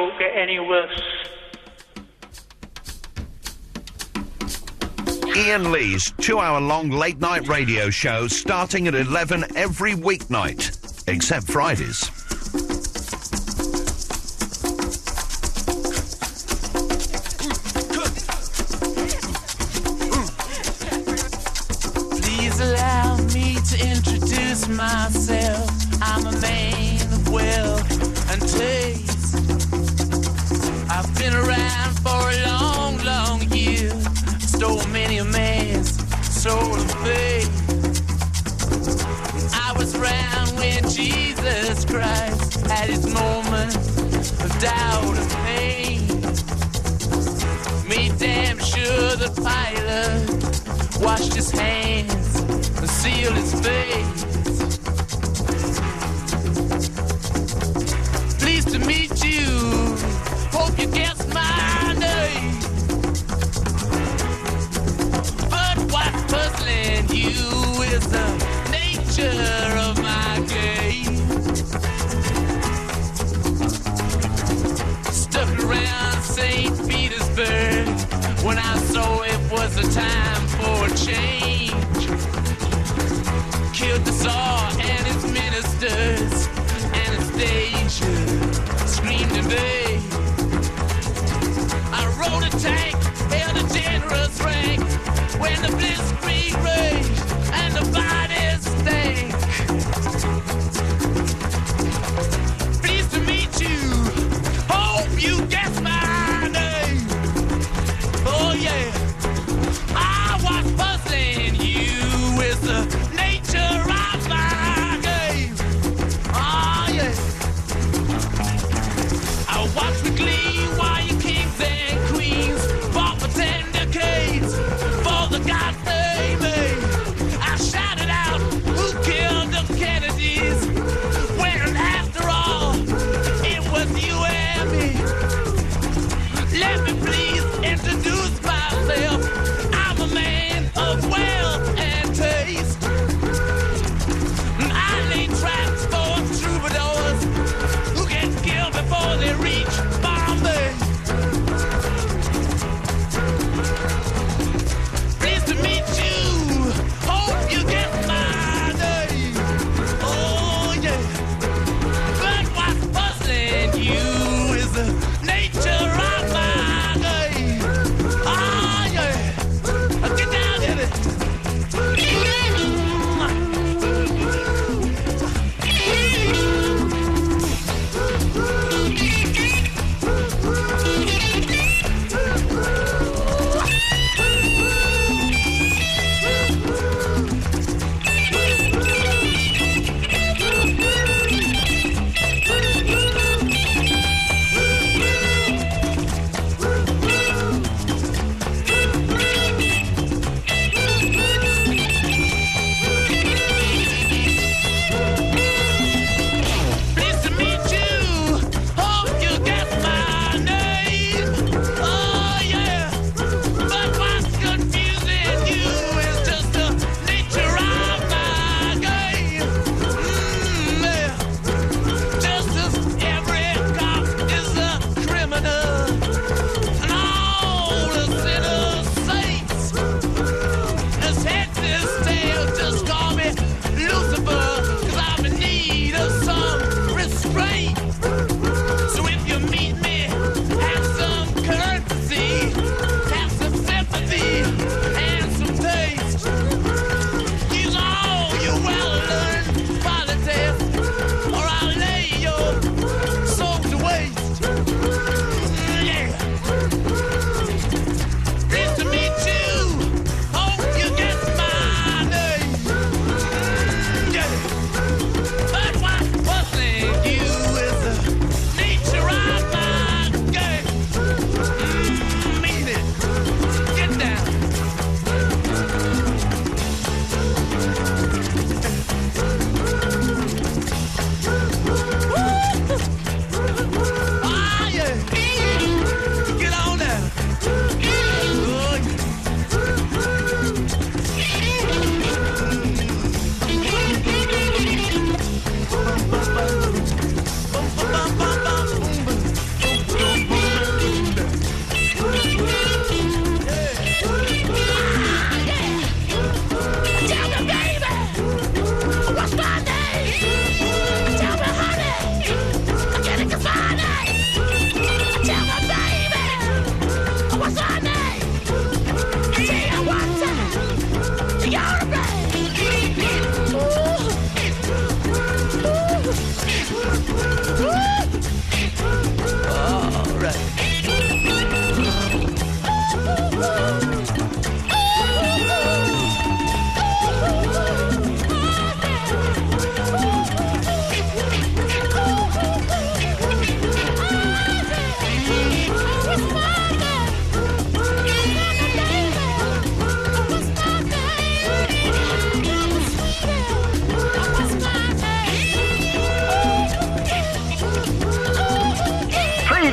don't get any worse. Iain Lee's 2-hour-long late-night radio show starting at 11 every weeknight, except Fridays. Please allow me to introduce myself. I'm a man of wealth and taste. I've been around for a long, long year. Stole many a man's soul of faith. I was around when Jesus Christ had his moment of doubt and pain. Made damn sure the pilot washed his hands and sealed his face. Pleased to meet you. Hope you guessed my name. What's puzzling you is the nature of my game. Stuck around St. Petersburg when I saw it was a time for a change. Killed the Tsar and his ministers. Anastasia screamed in vain. I rode a tank, held a generous rank. When the blitzkrieg raged and the bodies stank. Pleased to meet you. Hope you guess my name. Oh yeah. I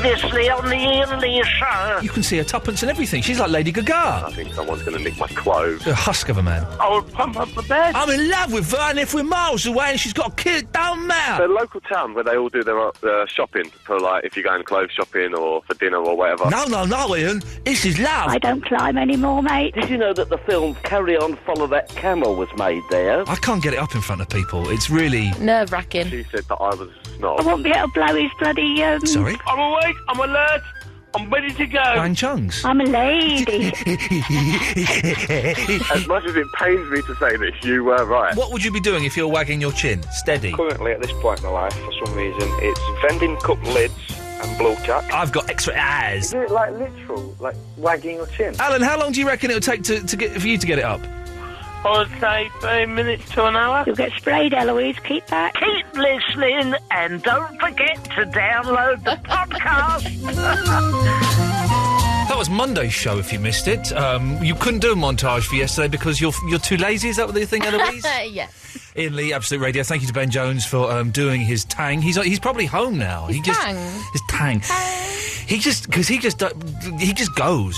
Heedlessly on the Iain Lee Show. You can see her tuppence and everything. She's like Lady Gaga. I think someone's going to nick my clothes. A husk of a man. I'll pump up the bed. I'm in love with her, and if we're miles away and she's got a kid, don't matter. The local town where they all do their shopping for, like, if you're going clothes shopping or for dinner or whatever. No, Ian. This is love. I don't climb anymore, mate. Did you know that the film Carry On, Follow That Camel was made there? I can't get it up in front of people. It's really... nerve-wracking. She said that I was a snob. I won't be able to blow his bloody, Sorry? I'm awake, I'm alert, I'm ready to go. Wang Chungs. I'm a lady. As much as it pains me to say this, you were right. What would you be doing if you're wagging your chin? Steady. Currently, at this point in my life, for some reason, it's vending cup lids and blowjack. I've got extra eyes. Is it, like, literal, like, wagging your chin? Alan, how long do you reckon it'll take to get for you to get it up? I'd say 30 minutes to an hour. You'll get sprayed, Eloise. Keep back. Keep listening and don't forget to download the podcast. That was Monday's show, if you missed it. You couldn't do a montage for yesterday because you're too lazy, is that what you think, Eloise? Yeah. Ian Lee, Absolute Radio. Thank you to Ben Jones for doing his tang. He's probably home now. His tang. He just goes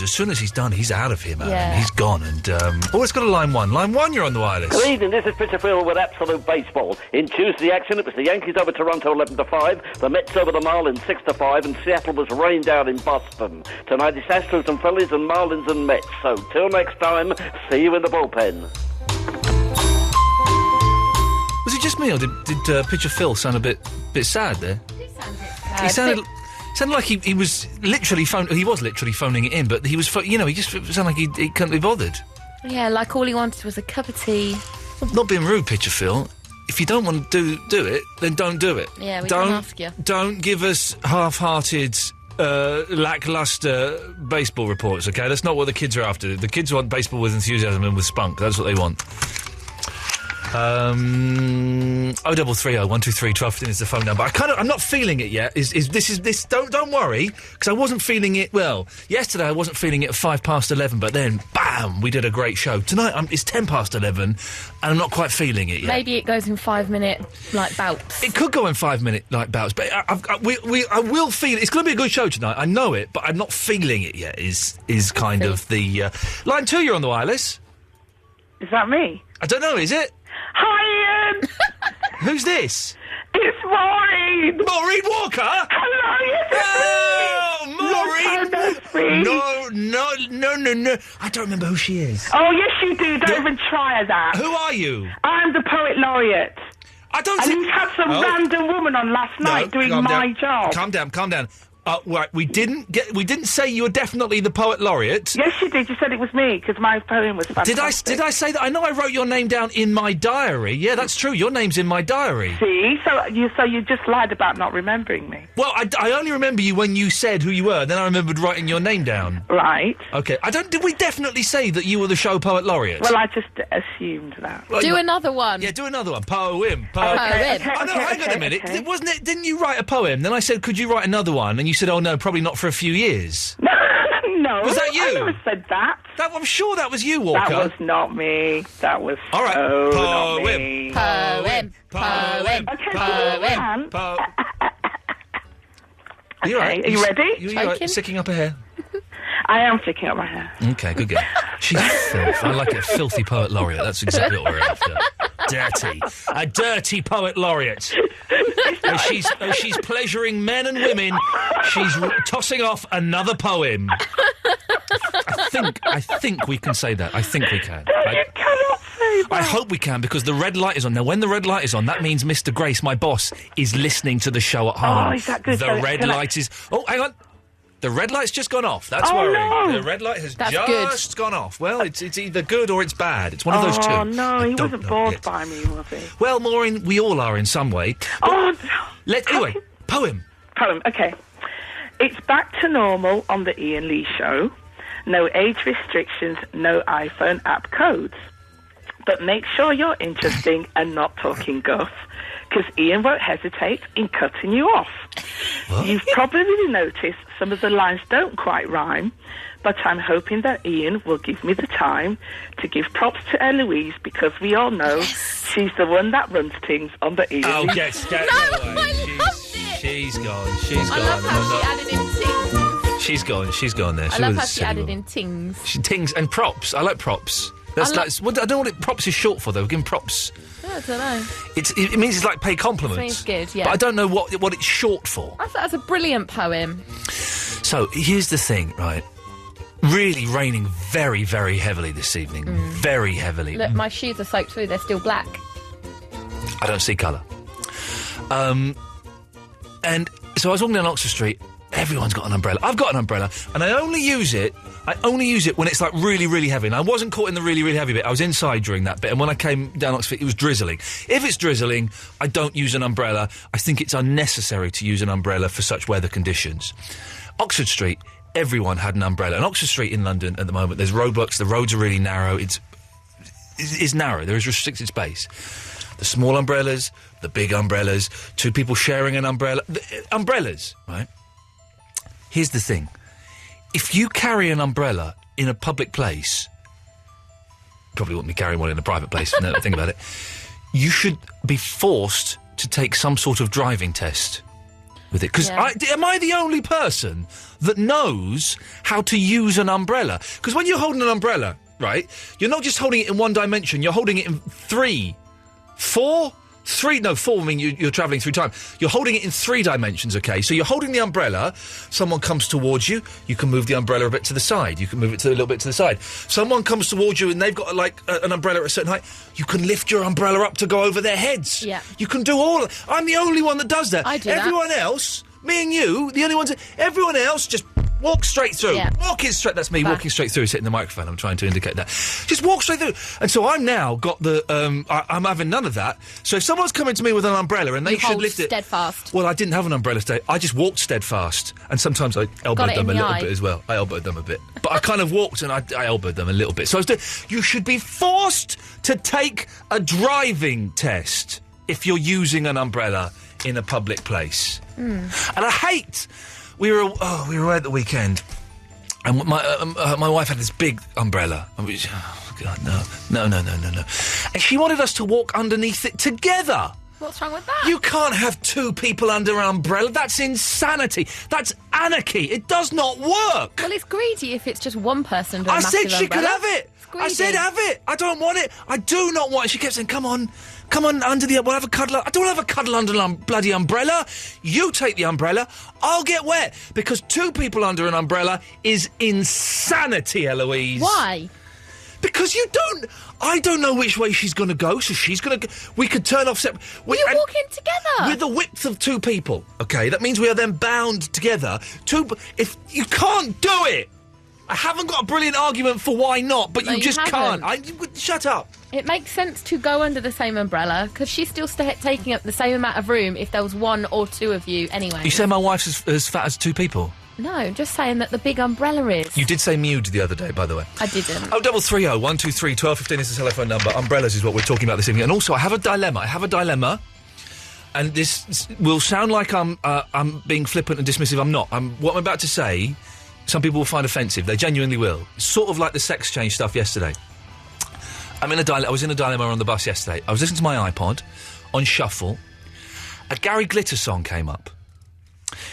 as soon as he's done. He's out of here, man. Yeah. He's gone. And it's got a line one. Line one, you're on the wireless. Good evening, this is Peter Phil with Absolute Baseball. In Tuesday action, it was the Yankees over Toronto 11-5, the Mets over the Marlins 6-5, and Seattle was rained out in Boston. Tonight it's Astros and Phillies and Marlins and Mets. So till next time, see you in the bullpen. Was it just me, or did Pitcher Phil sound a bit sad there? He sounded like he was literally he was literally phoning it in, but he was, he just sounded like he couldn't be bothered. Yeah, like all he wanted was a cup of tea. Not being rude, Pitcher Phil. If you don't want to do it, then don't do it. Yeah, we don't ask you. Don't give us half-hearted, lacklustre baseball reports, okay? That's not what the kids are after. The kids want baseball with enthusiasm and with spunk. That's what they want. 0330 123 1215 is the phone number. I'm not feeling it yet. Don't worry, because I wasn't feeling it. Well, yesterday I wasn't feeling it at 11:05, but then bam, we did a great show. Tonight it's 11:10, and I'm not quite feeling it yet. Maybe it goes in 5-minute bouts. It could go in 5-minute bouts, but I will feel it. It's going to be a good show tonight. I know it, but I'm not feeling it yet. Is kind of the line 2. You're on the wireless. Is that me? I don't know. Is it? Hi, Ian! Who's this? It's Maureen! Maureen Walker? Hello, yes, Maureen! No. I don't remember who she is. Oh, yes, you do. Don't even try that. Who are you? I'm the Poet Laureate. I don't And you had some random woman on last night doing my job. Calm down. Right, we didn't say you were definitely the Poet Laureate. Yes, you did. You said it was me, because my poem was fantastic. Did I say that? I know I wrote your name down in my diary. Yeah, that's true. Your name's in my diary. See? So you just lied about not remembering me. Well, I only remember you when you said who you were, then I remembered writing your name down. Right. Okay. Did we definitely say that you were the show Poet Laureate? Well, I just assumed that. Well, do another one. Yeah, do another one. Poem. Okay, hang on a minute. okay. Wasn't it? Didn't you write a poem? Then I said, could you write another one? And you said, oh no, probably not for a few years. No. Was that you? I never said that. I'm sure that was you, Walker. That was not me. That was all right. not me. Poem. Okay, Poem. Are you right? Are you ready? You right? Sticking up her hair? I am sticking up my hair. Okay, good girl. She's filth. I like it. Filthy Poet Laureate. That's exactly what we're after. Dirty. A dirty Poet Laureate. As she's pleasuring men and women, she's tossing off another poem. I think we can say that. I think we can. You cannot say that. I hope we can, because the red light is on. Now, when the red light is on, that means Mr. Grace, my boss, is listening to the show at home. Oh, is that good? The red light is... Oh, hang on. The red light's just gone off. That's worrying. No. The red light has just gone off. Well, it's either good or it's bad. It's one of those two. Oh, no, he wasn't bored by me, was he? Well, Maureen, we all are in some way. Oh, Anyway, poem. Poem, okay. It's back to normal on the Iain Lee Show. No age restrictions, no iPhone app codes. But make sure you're interesting and not talking guff, because Iain won't hesitate in cutting you off. What? You've probably noticed some of the lines don't quite rhyme, but I'm hoping that Iain will give me the time to give props to Eloise, because we all know she's the one that runs things on the Iain Lee. Oh, get away. I loved it. She's gone. I love how she added in tea. She's gone there. I love how she added in tings. Tings and props. I like props. That's I don't know what props is short for, though. We're giving props. I don't know. It means it's like pay compliments. It means good, yeah. But I don't know what it's short for. I thought it was a brilliant poem. So, here's the thing, right? Really raining very, very heavily this evening. Very heavily. Look, my shoes are soaked through. They're still black. I don't see colour. And so I was walking down Oxford Street. Everyone's got an umbrella. I've got an umbrella, and I only use it when it's like really, really heavy. And I wasn't caught in the really, really heavy bit. I was inside during that bit, and when I came down Oxford, it was drizzling. If it's drizzling, I don't use an umbrella. I think it's unnecessary to use an umbrella for such weather conditions. Oxford Street, everyone had an umbrella. And Oxford Street in London at the moment, there's roadblocks. The roads are really narrow. It's narrow. There is restricted space. The small umbrellas, the big umbrellas, two people sharing an umbrella. Umbrellas, right? Here's the thing. If you carry an umbrella in a public place, probably wouldn't be carrying one in a private place, now that I think about it, you should be forced to take some sort of driving test with it. Because am I the only person that knows how to use an umbrella? Because when you're holding an umbrella, right, you're not just holding it in one dimension, you're holding it in four, I mean, you're travelling through time. You're holding it in 3 dimensions, okay? So you're holding the umbrella, someone comes towards you, you can move the umbrella a bit to the side, you can move it a little bit to the side. Someone comes towards you and they've got, an umbrella at a certain height, you can lift your umbrella up to go over their heads. Yeah. You can do all... I'm the only one that does that. I do Everyone else, me and you, the only ones... Everyone else just... Walk straight through. Yeah. Walking straight... That's me, walking straight through, hitting the microphone. I'm trying to indicate that. Just walk straight through. And so I'm now got the... I'm having none of that. So if someone's coming to me with an umbrella and they should lift it... steadfast. Well, I didn't have an umbrella today. I just walked steadfast. And sometimes I elbowed them a little bit as well. I elbowed them a bit. But I kind of walked and I elbowed them a little bit. So I was doing... You should be forced to take a driving test if you're using an umbrella in a public place. And I hate... We were away at the weekend, and my wife had this big umbrella. And we, oh God, no. And she wanted us to walk underneath it together. What's wrong with that? You can't have 2 people under an umbrella. That's insanity. That's anarchy. It does not work. Well, it's greedy if it's just one person under a I massive said she umbrella. could have it. I said have it. I don't want it. I do not want it. She kept saying, come on under the... We'll have a cuddle. I don't want to have a cuddle under a bloody umbrella. You take the umbrella. I'll get wet. Because 2 people under an umbrella is insanity, Eloise. Why? Because I don't know which way she's going to go, so she's going to... We could turn off... You're walking together. With the width of 2 people, OK? That means we are then bound together. If you can't do it! I haven't got a brilliant argument for why not, but you just can't. Shut up. It makes sense to go under the same umbrella, because she's still taking up the same amount of room if there was 1 or 2 of you anyway. You say my wife's as fat as 2 people? No, just saying that the big umbrella is. You did say mewed the other day, by the way. I didn't. 0330 123 1215 is the telephone number. Umbrellas is what we're talking about this evening. And also, I have a dilemma. And this will sound like I'm being flippant and dismissive. I'm not. What I'm about to say... Some people will find offensive. They genuinely will. Sort of like the sex change stuff yesterday. I was in a dilemma on the bus yesterday. I was listening to my iPod on shuffle. A Gary Glitter song came up.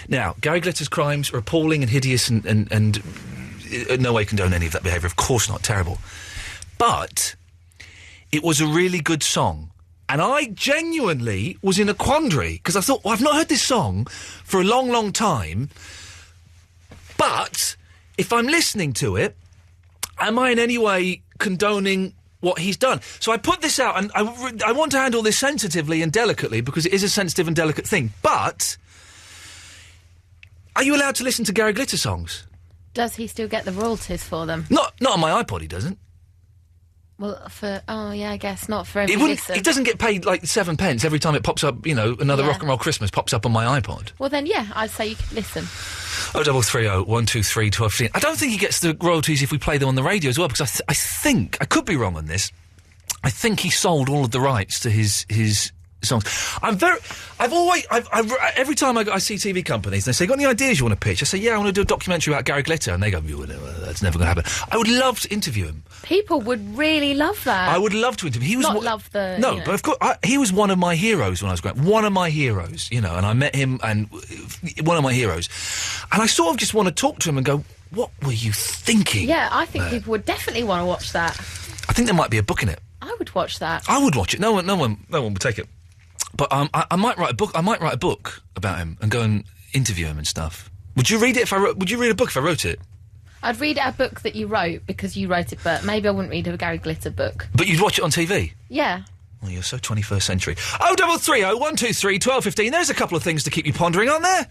Now, Gary Glitter's crimes are appalling and hideous and in no way condone any of that behaviour. Of course not. Terrible. But it was a really good song. And I genuinely was in a quandary because I thought, well, I've not heard this song for a long, long time. But if I'm listening to it, am I in any way condoning what he's done? So I put this out, and I want to handle this sensitively and delicately because it is a sensitive and delicate thing. But are you allowed to listen to Gary Glitter songs? Does he still get the royalties for them? Not on my iPod, he doesn't. Well, I guess not for every listen. It doesn't get paid like 7 pence every time it pops up, another Rock and Roll Christmas pops up on my iPod. Well then, I'd say you could listen. 0330 123 1215. I don't think he gets the royalties if we play them on the radio as well, because I think, I could be wrong on this, I think he sold all of the rights to his songs. Every time I see TV companies, they say, got any ideas you want to pitch? I say, yeah, I want to do a documentary about Gary Glitter. And they go, that's never going to happen. I would love to interview him. People would really love that. I would love to interview him. He was but of course, he was one of my heroes when I was growing up. One of my heroes, and I met him, and one of my heroes. And I sort of just want to talk to him and go, what were you thinking? Yeah, I think people would definitely want to watch that. I think there might be a book in it. I would watch that. I would watch it. No one would take it. But I might write a book. I might write a book about him and go and interview him and stuff. Would you read it Would you read a book if I wrote it? I'd read a book that you wrote because you wrote it, but maybe I wouldn't read a Gary Glitter book. But you'd watch it on TV? Yeah. Well, you're so 21st century. 0330 123 1215. There's a couple of things to keep you pondering, aren't there?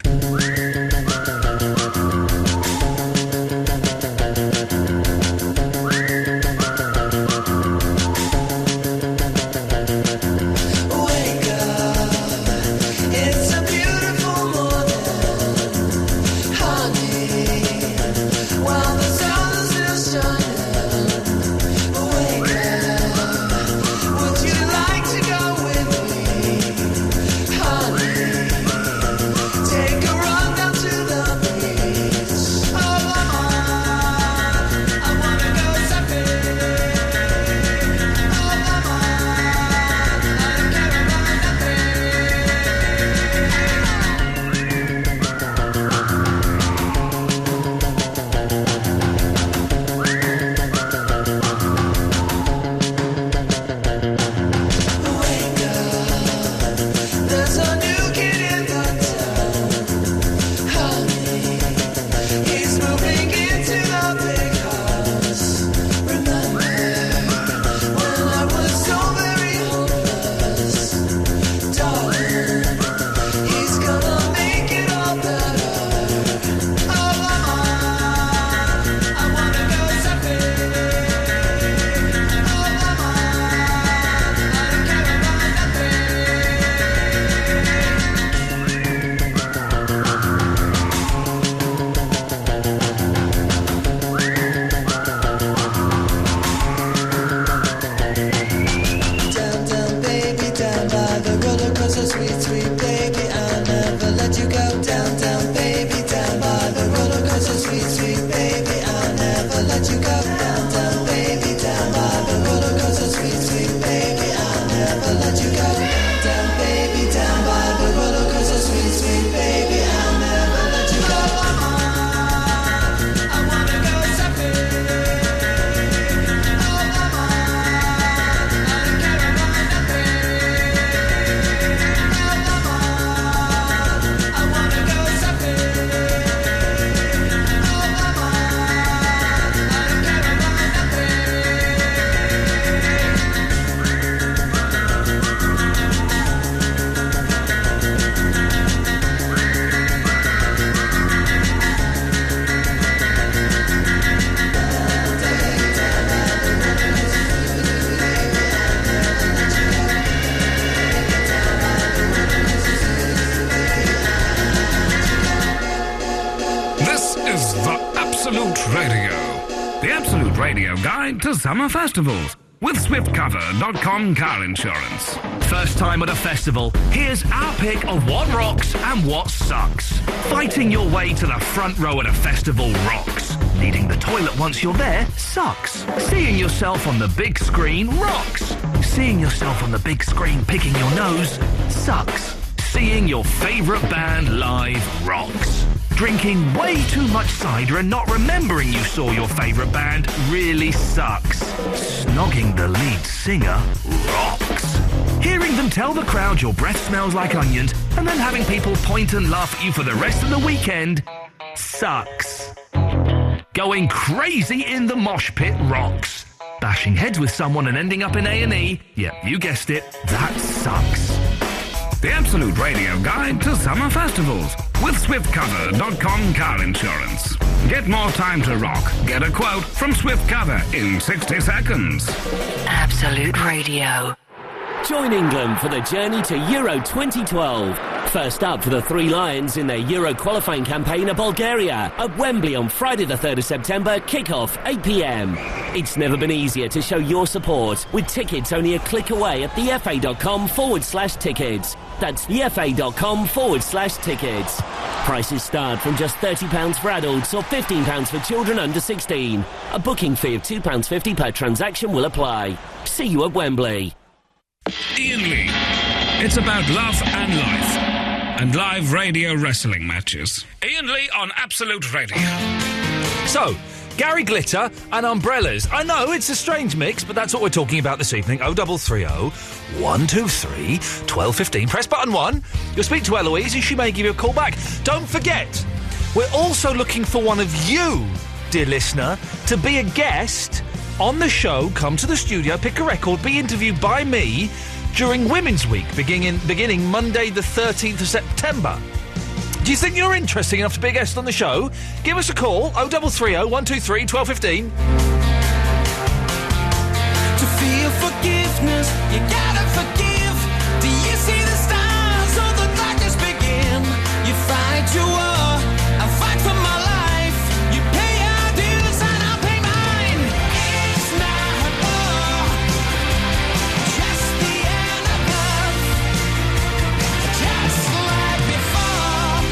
To summer festivals with SwiftCover.com car insurance. First time at a festival, here's our pick of what rocks and what sucks. Fighting your way to the front row at a festival rocks. Needing the toilet once you're there sucks. Seeing yourself on the big screen rocks. Seeing yourself on the big screen picking your nose sucks. Seeing your favourite band live rocks. Drinking way too much cider and not remembering you saw your favourite band really sucks. Snogging the lead singer rocks. Hearing them tell the crowd your breath smells like onions and then having people point and laugh at you for the rest of the weekend sucks. Going crazy in the mosh pit rocks. Bashing heads with someone and ending up in A&E, yep, you guessed it, that sucks. The Absolute Radio Guide to Summer Festivals with SwiftCover.com car insurance. Get more time to rock. Get a quote from SwiftCover in 60 seconds. Absolute Radio. Join England for the journey to Euro 2012. First up for the Three Lions in their Euro qualifying campaign are Bulgaria at Wembley on Friday the 3rd of September, kick-off 8 p.m. It's never been easier to show your support, with tickets only a click away at thefa.com/tickets. That's thefa.com/tickets. Prices start from just £30 for adults or £15 for children under 16. A booking fee of £2.50 per transaction will apply. See you at Wembley. Iain Lee. It's about love and life. And live radio wrestling matches. Iain Lee on Absolute Radio. So, Gary Glitter and umbrellas. I know, it's a strange mix, but that's what we're talking about this evening. 0330 123 1215. Press button 1. You'll speak to Eloise and she may give you a call back. Don't forget, we're also looking for one of you, dear listener, to be a guest on the show. Come to the studio, pick a record, be interviewed by me during Women's Week, beginning Monday the 13th of September. Do you think you're interesting enough to be a guest on the show? Give us a call, 0330 123 1215. To feel forgiveness, you gotta forgive. Do you see the stars or the darkness begin? You fight your war, I fight for my life. You pay your dues and I'll pay mine. It's not war, just the end of love. Just like before,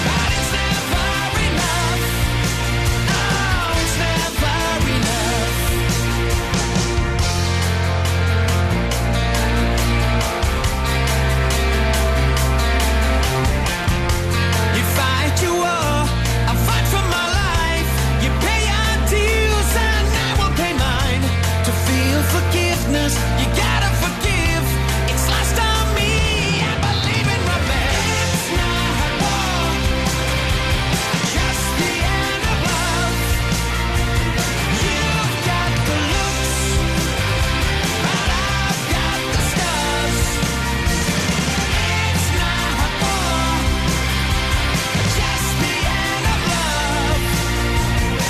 but it's never enough. Oh, it's never enough. You fight your war, I fight for my life. You pay your dues and I will pay mine. To feel forgiveness, you gotta forgive. It's lost on me, I believe in romance. It's not war, just the end of love. You've got the looks, but I've got the scars. It's not war, just the end of love.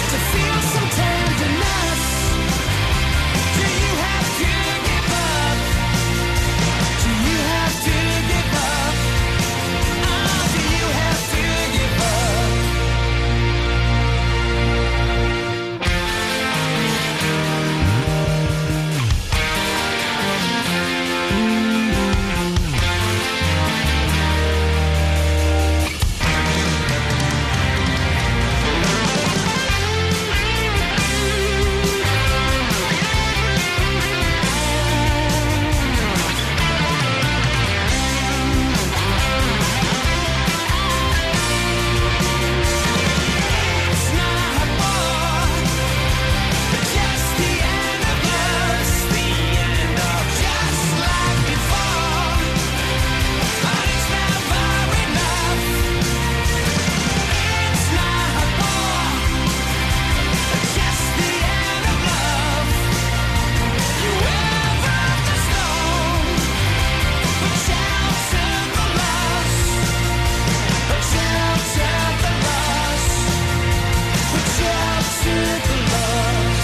To feel some tenderness, do you have to give up? Do you have to give up? Oh, do you have to give up? It's not war, just the end of love. The end of just like before, but it's never enough. It's not war, just the end of love. You weather the storm, but shelter the loss. But shelter the loss. But shelter the loss.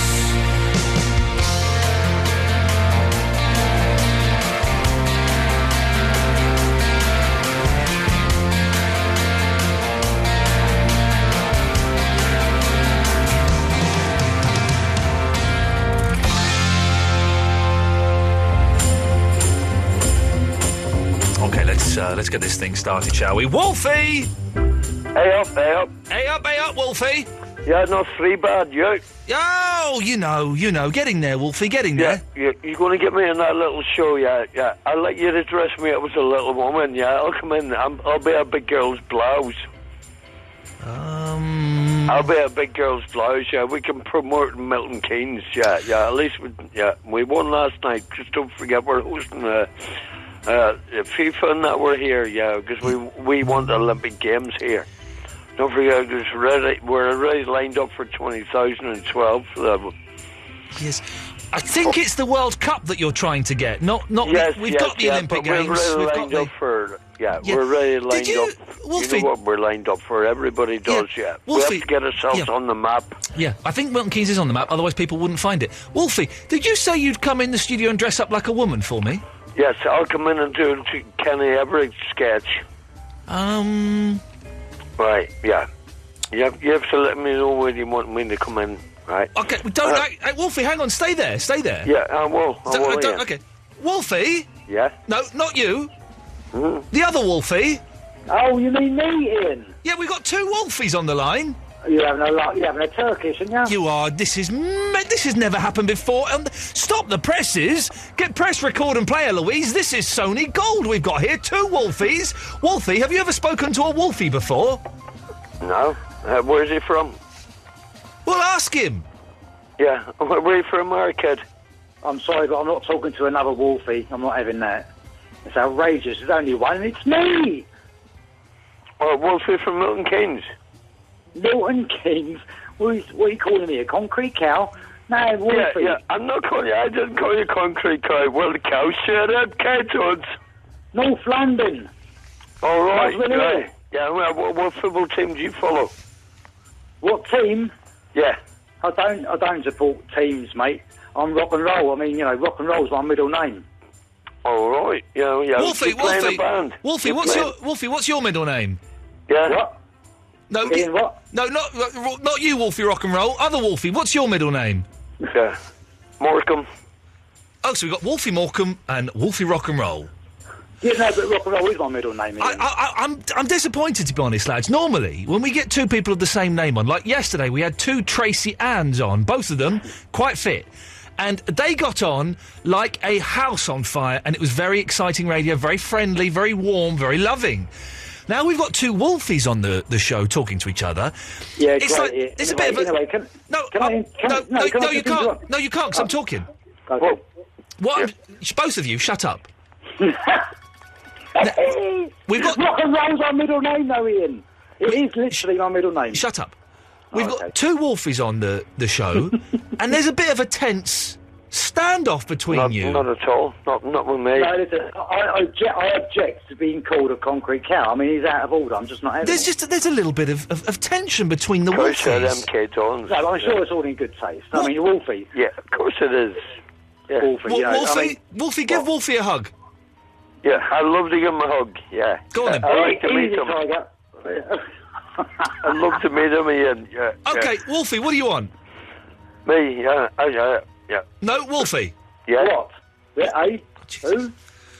Okay, let's get this thing started, shall we? Wolfie! Hey up, hey up. Hey up, Wolfie! Yeah, not three bad, you. Oh, you know, getting there, Wolfie, getting there. Yeah, you're going to get me in that little show, yeah. I'll let you address me up as a little woman, yeah. I'll come in, I'll be a big girl's blouse. I'll be a big girl's blouse, yeah. We can promote Milton Keynes, yeah. At least, we won last night. Just don't forget we're hosting FIFA and that we're here, yeah, because we want the Olympic Games here. Don't forget, we're already lined up for 2012 for that. Yes. I think it's the World Cup that you're trying to get, not we've got the Olympic Games. We're really lined up for, we're really lined up. Wolfie, you know what we're lined up for, everybody does, yeah. Wolfie, we have to get ourselves on the map. Yeah, I think Milton Keynes is on the map, otherwise people wouldn't find it. Wolfie, did you say you'd come in the studio and dress up like a woman for me? Yes, I'll come in and do a Kenny Everett sketch. Right, yeah. You have to let me know when you want me to come in, right? Okay, don't... Hey, Wolfie, hang on, stay there. Yeah, I will, yeah. Okay. Wolfie? Yeah? No, not you. The other Wolfie. Oh, you mean me, Ian? Yeah, we've got 2 Wolfies on the line. You're having a Turkish, aren't you? You are. This has never happened before. Stop the presses. Get press, record and play, Eloise. This is Sony Gold we've got here. 2 Wolfies. Wolfie, have you ever spoken to a Wolfie before? No. Where's he from? Well, ask him. Yeah. Where are you from, kid? I'm sorry, but I'm not talking to another Wolfie. I'm not having that. It's outrageous. There's only one, and it's me! Oh, Wolfie from Milton Keynes. Milton Keynes? What are you calling me, a concrete cow? No, Wolfie. Yeah, I'm not calling you. I didn't call you concrete cow. Well, the cow, shut up, K-Toads. North London. All right, right. Yeah, well, what football team do you follow? What team? Yeah. I don't support teams, mate. I'm rock and roll. I mean, rock and roll's my middle name. All right. Yeah. Wolfie, playing a band. Wolfie, what's your middle name? Yeah. What? No, Ian, what? No, not you, Wolfie Rock and Roll. Other Wolfie, what's your middle name? Yeah. Morecambe. Oh, so we've got Wolfie Morecambe and Wolfie Rock and Roll. Yeah, no, but rock and roll is my middle name, Ian. I'm disappointed, to be honest, lads. Normally, when we get 2 people of the same name on, like yesterday, we had 2 Tracy Anns on, both of them quite fit. And they got on like a house on fire, and it was very exciting radio, very friendly, very warm, very loving. Now we've got 2 Wolfies on the show talking to each other. Yeah, it's like it's a bit of a... No, you can't. No, you can't, because I'm talking. Okay. What? Both of you, shut up. We've got... Rock and roll's my middle name, though, Ian. It is literally my middle name. Shut up. We've got 2 Wolfies on the show, and there's a bit of a tense standoff between you. Not at all. Not with me. No, listen, I object to being called a concrete cow. I mean, he's out of order. I'm just not having There's a little bit of tension between the Wolfies. Of course, Wolfies. them K-Tones. No, I'm sure it's all in good taste. I mean, Wolfie. Yeah, of course it is. Yeah. Wolfie, Wolfie, give Wolfie a hug. Yeah, I'd love to give him a hug, yeah. Go on then. I'd like to meet him. Tiger. I'd love to meet him, Ian. Yeah. Okay, Wolfie, what do you want? Me, yeah. No, Wolfie. Yeah. What? Yeah, Who?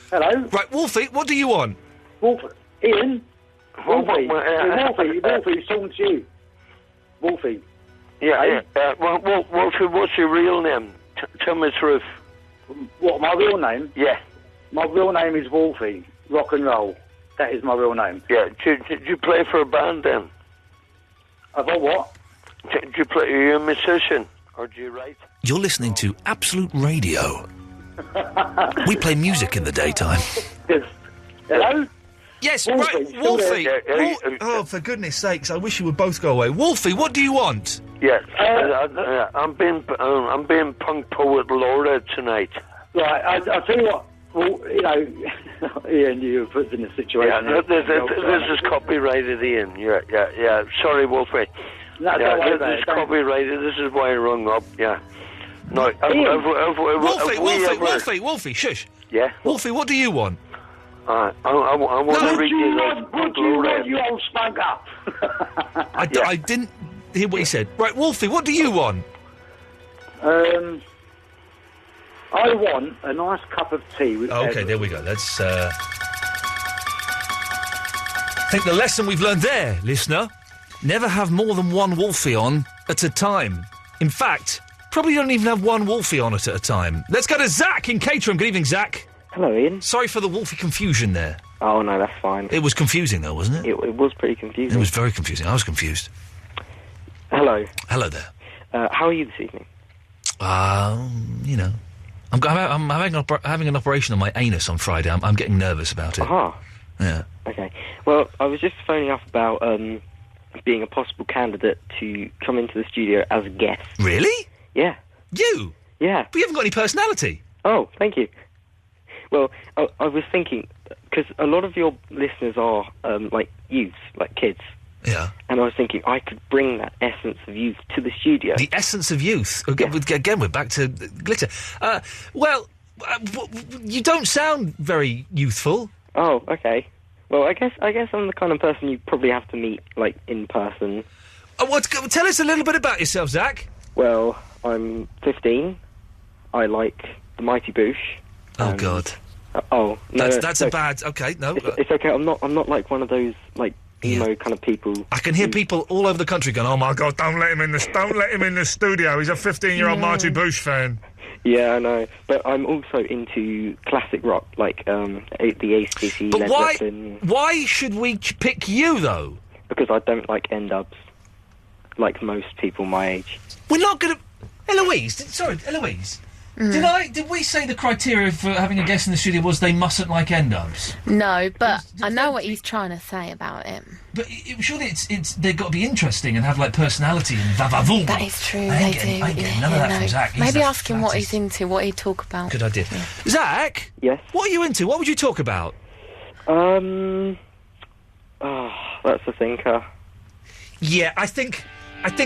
Hello? Right, Wolfie, what do you want? Wolfie. Ian? Wolfie. Wolfie, Wolfie's talking to you. Wolfie. Yeah. Wolfie, what's your real name? Tell me the truth. What, my real name? Yeah. My real name is Wolfie. Rock and roll. That is my real name. Yeah. Did you play for a band then? Have I what? Did you play? Are you a musician? Or do you write? You're listening to Absolute Radio. We play music in the daytime. Hello? Yes, Wolfie, right, Wolfie. Oh, for goodness sakes, I wish you would both go away. Wolfie, what do you want? Yeah, I'm being punk poet laureate tonight. Right, I'll tell you what. Well, Ian, you were put in a situation. Yeah, this is copyrighted, Ian. Yeah. Sorry, Wolfie. No, don't worry about it. This is copyrighted. This is why I rung up. Yeah. No, Wolfie, shush. Yeah. Wolfie, what do you want? I want to read you this. What do you want, you old smugger? I didn't hear what he said. Right, Wolfie, what do you want? I want a nice cup of tea with Okay, there we go. That's, I think the lesson we've learned there, listener, never have more than one Wolfie on at a time. In fact, probably don't even have one Wolfie on it at a time. Let's go to Zach in Caterham. Good evening, Zach. Hello, Ian. Sorry for the Wolfie confusion there. Oh, no, that's fine. It was confusing, though, wasn't it? It was pretty confusing. It was very confusing. I was confused. Hello. Hello there. How are you this evening? I'm having an operation on my anus on Friday. I'm getting nervous about it. Aha. Yeah. Okay. Well, I was just phoning up about being a possible candidate to come into the studio as a guest. Really? Yeah. You? Yeah. But you haven't got any personality. Oh, thank you. Well, I was thinking, because a lot of your listeners are, like, youths, like kids. Yeah. And I was thinking I could bring that essence of youth to the studio. The essence of youth? Yeah. Again, we're back to glitter. Well, You don't sound very youthful. Oh, okay. Well, I guess I'm the kind of person you probably have to meet, like, in person. Tell us a little bit about yourself, Zach. Well, I'm 15. I like the Mighty Boosh. Oh, God. No. That's a bad... Okay, no. It's okay. I'm not like one of those, like, emo kind of people. I can hear people all over the country going, "Oh my God, don't let him in the studio. He's a 15-year-old Mighty Boosh fan." Yeah, I know. But I'm also into classic rock, like the AC/DC, But Led Zeppelin. why should we pick you, though? Because I don't like N-dubs, like most people my age. We're not going to... Eloise. Did we say the criteria for having a guest in the studio was they mustn't like N-dubs? No, but I know what he's trying to say about him. But surely they've got to be interesting and have, like, personality and va-va-voom. That is true, I ain't they getting- do. I ain't getting none of that from Zach. He's Maybe the ask him what flattest. he's into, what he'd talk about. Good idea. Yeah. Zach? Yes? What are you into? What would you talk about? That's a thinker. Yeah, I think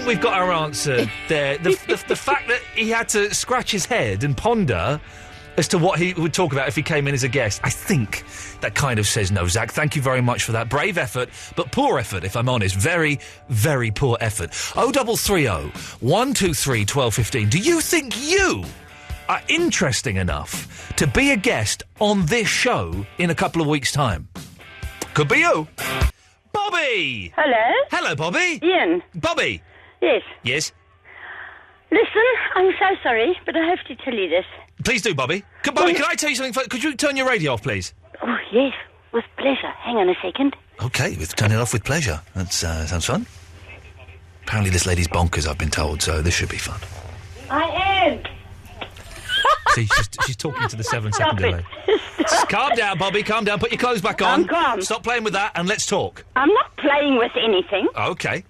we've got our answer there. The fact that he had to scratch his head and ponder as to what he would talk about if he came in as a guest, I think that kind of says no, Zach. Thank you very much for that. Brave effort, but poor effort, if I'm honest. Very, very poor effort. 0330 123 1215. Do you think you are interesting enough to be a guest on this show in a couple of weeks' time? Could be you. Bobby! Hello? Hello, Bobby. Ian. Bobby. Yes. Yes? Listen, I'm so sorry, but I have to tell you this. Please do, Bobby. Bobby, can I tell you something? Could you turn your radio off, please? Oh, yes, with pleasure. Hang on a second. OK, we've turned it off with pleasure. That sounds fun. Apparently this lady's bonkers, I've been told, so this should be fun. I am. See, she's talking to the 7-second delay. Calm down, Bobby, calm down. Put your clothes back on. I'm calm. Stop playing with that and let's talk. I'm not playing with anything. OK.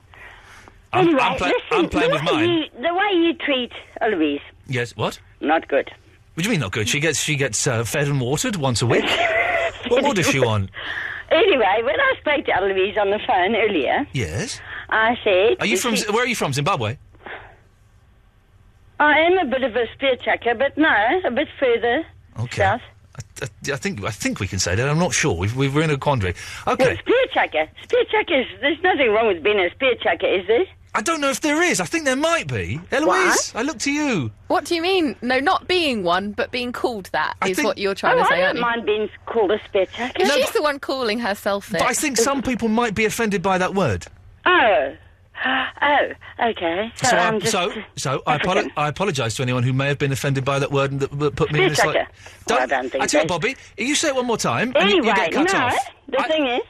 Anyway, I'm listen, playing with mine. The way you treat Eloise, Yes, what? not good. What do you mean not good? She gets fed and watered once a week? What more does she want? Anyway, when I spoke to Eloise on the phone earlier, Yes? I said... Are you from... Where are you from, Zimbabwe? I am a bit of a spear chucker, but no, a bit further south. I think we can say that. I'm not sure. We're in a quandary. Okay. Well, spear chucker. Spear chuckers, there's nothing wrong with being a spear chucker, is there? I don't know if there is. I think there might be. Eloise, I look to you. What do you mean? No, not being one, but being called that is what you're trying to say, I aren't don't you? mind being called a spear chucker. She's the one calling herself it. But I think some people might be offended by that word. Oh, okay. So I apologise to anyone who may have been offended by that word and that put me in a Spear slight... chucker. I don't think I tell you, so. Bobby, you say it one more time and you Anyway, get cut no, off. the thing is...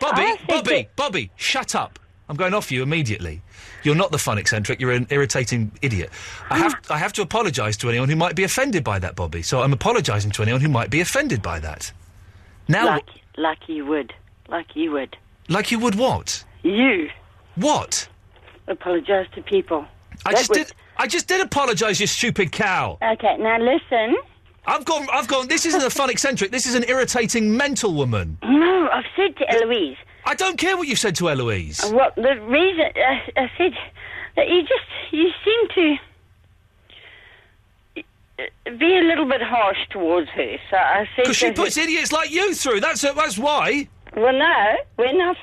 Bobby, shut up. I'm going off you immediately. You're not the fun eccentric, you're an irritating idiot. I have to apologise to anyone who might be offended by that, Bobby. So I'm apologising to anyone who might be offended by that. Now... Like you would. Like you would. Like you would what? You. What? Apologise to people. I just did apologise, you stupid cow. Okay, now listen. I've gone, this isn't a fun eccentric, this is an irritating mental woman. No, I've said to Eloise. I don't care what you've said to Eloise. Well, the reason I said that you seem to be a little bit harsh towards her. So I said because she puts idiots like you through. That's why. Well, no. When I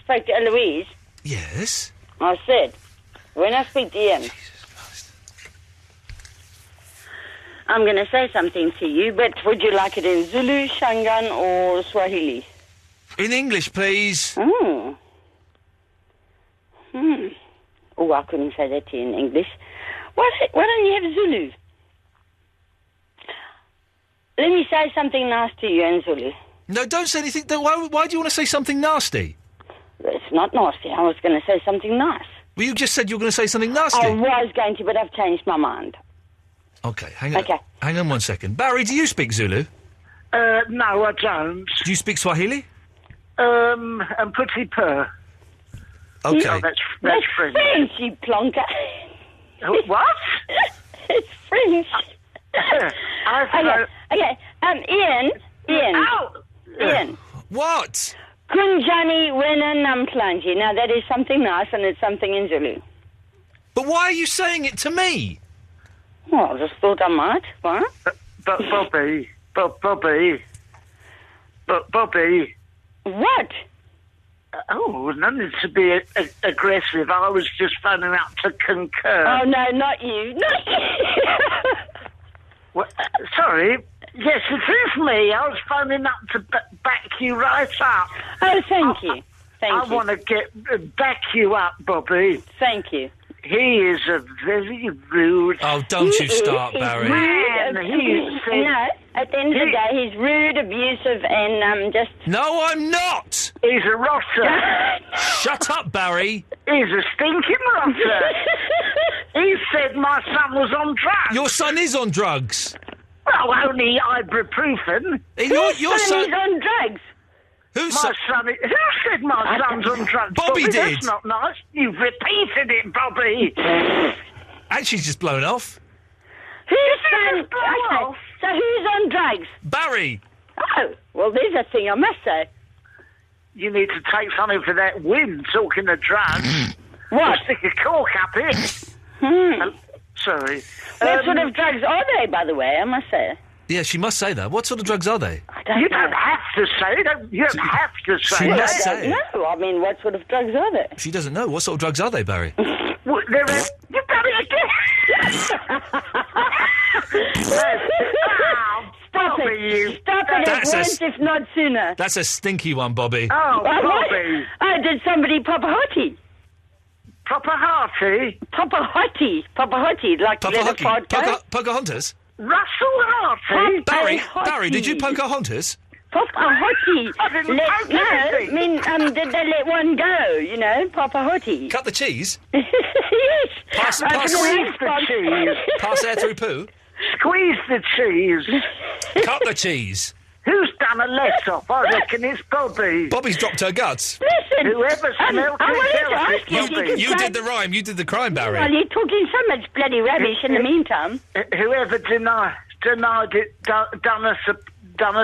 spoke to Eloise. Yes. I said, when I speak to Iain, I'm going to say something to you, but would you like it in Zulu, Shangaan, or Swahili? In English, please. Oh, I couldn't say that to you in English. Why don't you have Zulu? Let me say something nice to you in Zulu. No, don't say anything. Why do you want to say something nasty? It's not nasty. I was going to say something nice. Well, you just said you were going to say something nasty. I was going to, but I've changed my mind. Okay, hang on 1 second. Barry, do you speak Zulu? No, I don't. Do you speak Swahili? I'm pretty poor. Okay. Oh, that's French. French, you plonker. What? It's French. Okay. Iain. Iain. What? Kunjani wena namhlanje. Now, that is something nice, and it's something in Zulu. But why are you saying it to me? Well, I just thought I might. What? Bobby. What? Oh, no need to be aggressive. I was just phoning up to concur. Oh, no, not you. Not you. Well, sorry. Yes, it is me. I was phoning up to back you right up. Oh, thank you. I want to back you up, Bobby. Thank you. He is a very rude... Oh, don't you start, Barry. Man, No, at the end of the day, he's rude, abusive, and just... No, I'm not! He's a rotter. Shut up, Barry. He's a stinking rotter. He said my son was on drugs. Your son is on drugs. Well, only ibuprofen. Your son is on drugs. Who said my son's on drugs? Bobby did. That's not nice. You've repeated it, Bobby. Actually, he's just blown off. Who's son? Okay, so who's on drugs? Barry. Oh, well, there's a thing I must say. You need to take something for that wind, talking of drugs. What? Stick a cork up it. Sorry. What sort of drugs are they, by the way, I must say? Yeah, she must say that. What sort of drugs are they? You don't have to say that. You don't have to say She that. must say it. No, I mean, what sort of drugs are they? She doesn't know. What sort of drugs are they, Barry? Well, you've done it again. Stop it. Stop it at once, if not sooner. That's a stinky one, Bobby. Oh, Bobby. Oh, did somebody pop a hottie? Pop a hearty? Pop a hottie, like Leonard Vodka. Pocahontas? Russell Harty? Barry, did you Pocahontas? Pop a hottie. I didn't poke anything. I mean, did they let one go, you know? Pop a hottie. Cut the cheese? Yes. Pass Squeeze the cheese. Pass air through poo? Squeeze the cheese. Cut the cheese. Who's done a let-off? I reckon it's Bobby. Bobby's dropped her guts. Listen. Whoever smelt I it, wanted to felt ask you if you could You did the rhyme. You did the crime, Barry. Well, you're talking so much bloody rubbish in the meantime. Whoever denied it, done a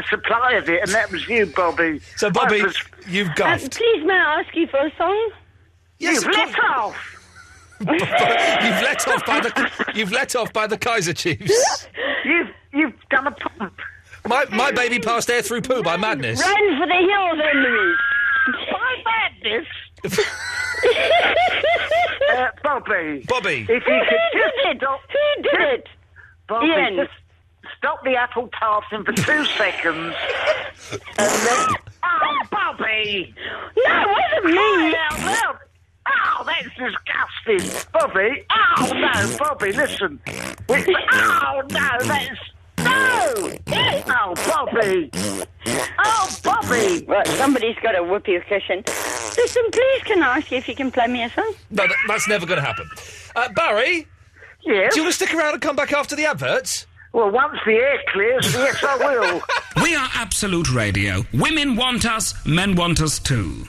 supply of it, and that was you, Bobby. So, Bobby, you've guffed. Please, may I ask you for a song? Yes, you've let off. You've let off by the Kaiser Chiefs. You've done a pump. My baby passed air through poo by madness. Run for the hills, Louise. By madness? Bobby. Bobby. If you could just stop... Who did it? Bobby, Iain. just stop the apple tarting for 2 seconds. And then... Oh, Bobby! No, it wasn't me. Loud. Oh, that's disgusting. Bobby. Oh, no, Bobby, listen. Oh, no, that's... No! Oh, Bobby! Oh, Bobby! Right, somebody's got a whoopee cushion. Listen, please, can I ask you if you can play me a song? No, that's never going to happen. Barry? Yes? Do you want to stick around and come back after the adverts? Well, once the air clears, yes, I will. We are Absolute Radio. Women want us, men want us too.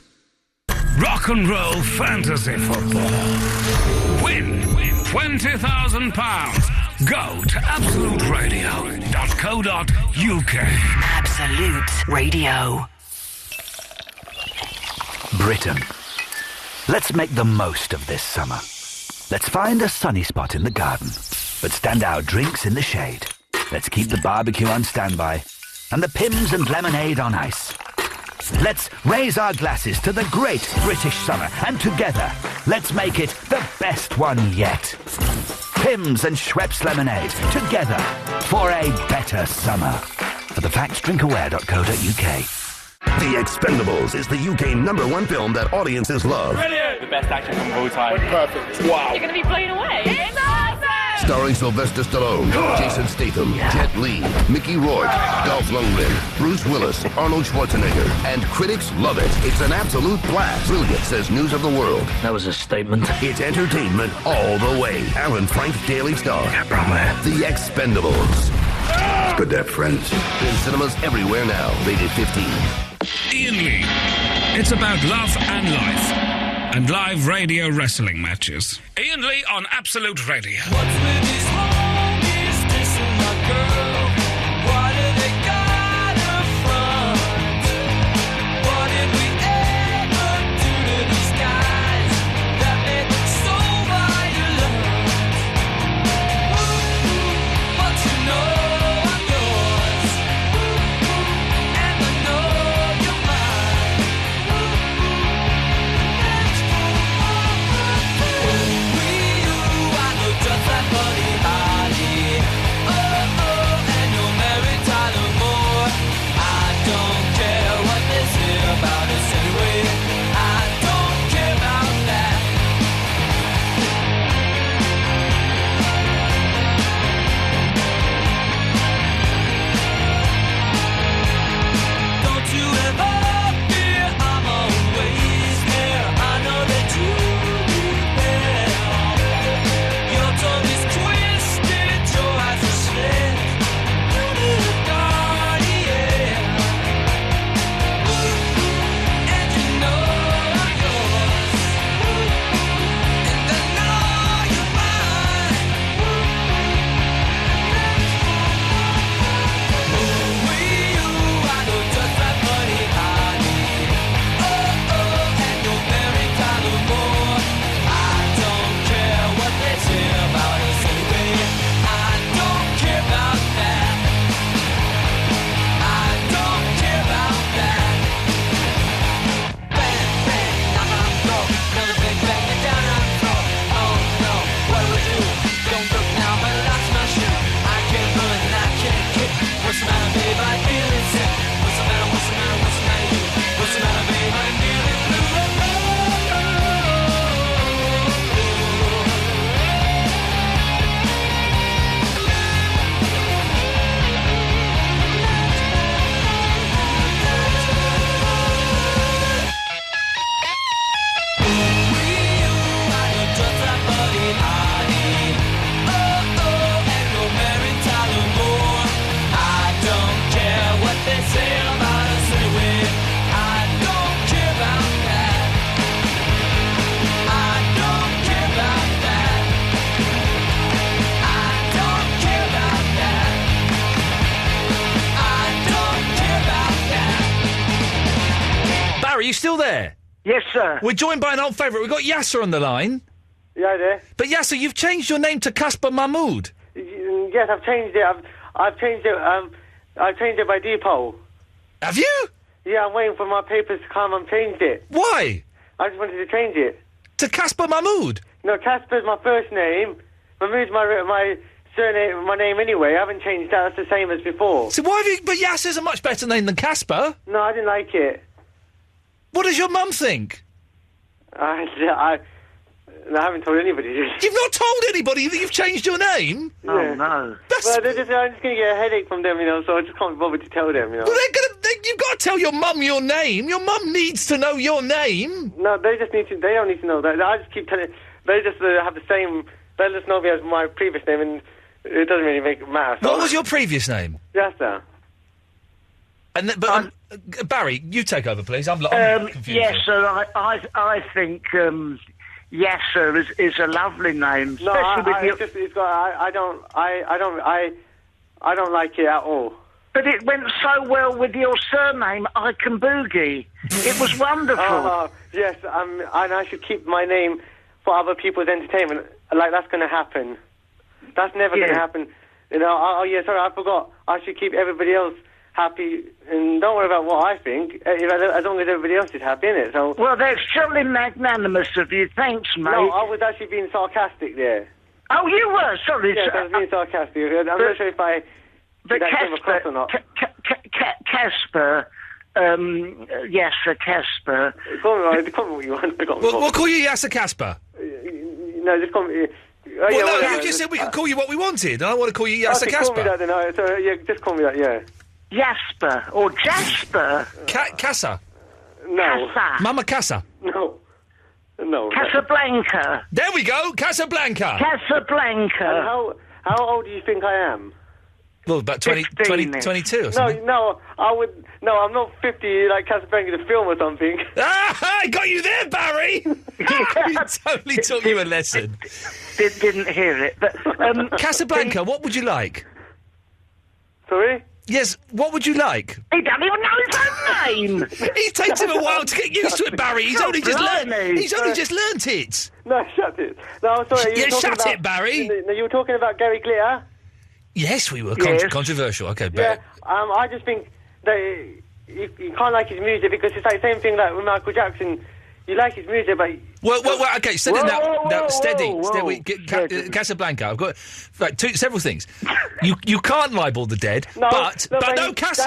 Rock and roll fantasy football. Win £20,000. Go to absoluteradio.co.uk. Absolute Radio. Britain. Let's make the most of this summer. Let's find a sunny spot in the garden, but stand our drinks in the shade. Let's keep the barbecue on standby and the Pimm's and lemonade on ice. Let's raise our glasses to the great British summer, and together, let's make it the best one yet. Pimm's and Schweppes lemonade, together for a better summer. For the facts, drinkaware.co.uk. The Expendables is the UK #1 film that audiences love. Brilliant! The best action film of all time. Perfect. Wow. You're going to be blown away. It's awesome! Starring Sylvester Stallone, Jason Statham, Jet Li, Mickey Rourke, Dolph Lundgren, Bruce Willis, Arnold Schwarzenegger, and critics love it. It's an absolute blast. Brilliant, says News of the World. That was a statement. It's entertainment all the way. Alan Frank Daily Star. The Expendables. It's good to have friends. In cinemas everywhere now. Rated 15. Iain Lee. It's about love and life. And live radio wrestling matches. Iain Lee on Absolute Radio. What's with these homies dissing my girl? Why do they got her front? What did we ever do to these guys that made them so violent? But you know I know still there? Yes, sir. We're joined by an old favourite. We've got Yasser on the line. Yeah, there. But Yasser, you've changed your name to Casper Mahmood. Yes, I've changed it. I've changed it. I've changed it by depot. Have you? Yeah, I'm waiting for my papers to come. I've changed it. Why? I just wanted to change it. To Casper Mahmood? No, Casper's my first name. Mahmood's my surname, my name anyway. I haven't changed that. That's the same as before. So why have you... But Yasser's a much better name than Casper. No, I didn't like it. What does your mum think? I haven't told anybody. You've not told anybody that you've changed your name? Yeah. Oh, no. Well, I'm just going to get a headache from them, so I just can't bother to tell them, Well, you've got to tell your mum your name. Your mum needs to know your name. No, they don't need to know that. I just keep telling... They just have the same... They just know me as my previous name, and it doesn't really make it matter. So. What was your previous name? Yasser. And Barry, you take over, please. I'm confused. Yes, sir. I think Yasser is a lovely name. No, I don't like it at all. But it went so well with your surname, I Can Boogie. It was wonderful. Yes, and I should keep my name for other people's entertainment. Like, that's going to happen. That's never going to happen. Sorry, I forgot. I should keep everybody else happy, and don't worry about what I think, as long as everybody else is happy, innit? So, well, that's surely magnanimous of you. Thanks, mate. No, I was actually being sarcastic there. Oh, you were? Sorry. Yes, I was being sarcastic. I'm not sure if I came across or not. Casper, Yasser Casper. Call me what you want. We'll call you Yasser Casper. No, just call me... you just said we could call you what we wanted, and I want to call you Yasser Casper. Call me that then. Just call me that, yeah. Jasper or Jasper. Casa. No. Casa. Mama Casa. No. Casablanca. There we go, Casablanca. Casablanca. And how old do you think I am? Well, about 22 or something. No, I'm not 50 like Casablanca the film or something. I got you there, Barry! He totally taught you a lesson. Didn't hear it, but... Casablanca, what would you like? Sorry? Yes, what would you like? He doesn't even know his own name! It takes him a while to get used to it, Barry. He's only just learnt it. No, shut it. No, I'm sorry. Shut it, Barry. You were talking about Gary Glitter? Yes, we were. Controversial. Okay, yeah, I just think that you can't like his music because it's like the same thing like with Michael Jackson. You like his music, but... Well, okay, steady now. Steady. Casablanca, I've got several things. You can't libel the dead, but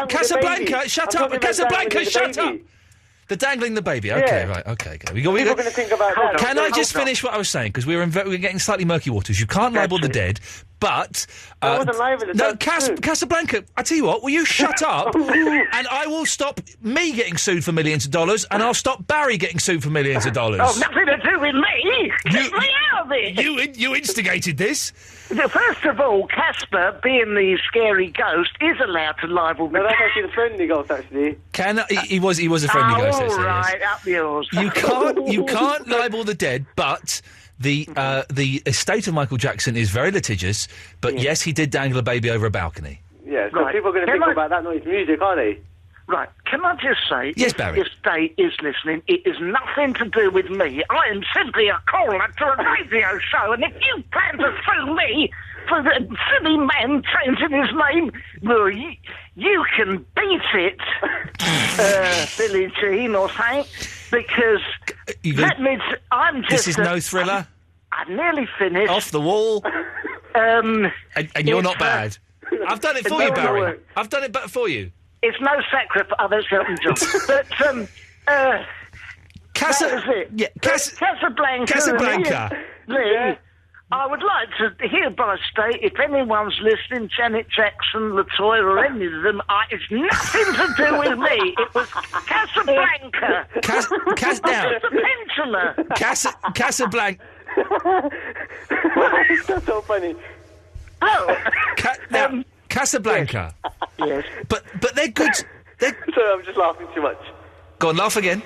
Casablanca, shut up! Casablanca, shut up! The dangling the baby. Okay, right. Okay. We're going to think about that. Can I just finish what I was saying? Because we're getting slightly murky waters. You can't libel the dead, but... I wasn't libeling the dead. Casablanca, I tell you what, will you shut up? And I will stop me getting sued for millions of dollars, and I'll stop Barry getting sued for millions of dollars. Oh, nothing to do with me! Get me out of it! You instigated this. First of all, Casper, being the scary ghost, is allowed to libel the... No, that's actually the friendly ghost, actually. He was a friendly ghost, actually. All right, up yours. You can't libel the dead, but the estate of Michael Jackson is very litigious, but yes, he did dangle a baby over a balcony. Yeah, so people are going to think about that, not his music, are they? Right, can I just say, yes, Barry. If Estate is listening, it is nothing to do with me. I am simply a caller to a radio show, and if you plan to sue me for the silly man changing his name, well, you can beat it, Billie Jean or something, because I'm just... This is no thriller? I'm nearly finished. Off the wall? And you're not bad. I've done it for you, Barry. I've done it for you. It's no sacrifice. Oh, that's Elton John. But, that was it. Yeah, Casablanca. Lee, I would like to hereby state, if anyone's listening, Janet Jackson, LaToya, or any of them, it's nothing to do with me. It was Casablanca. The Peninsula. Casablanca. That's so funny. Oh. Casablanca. Yes. But they're good. Sorry, I'm just laughing too much. Go on, laugh again.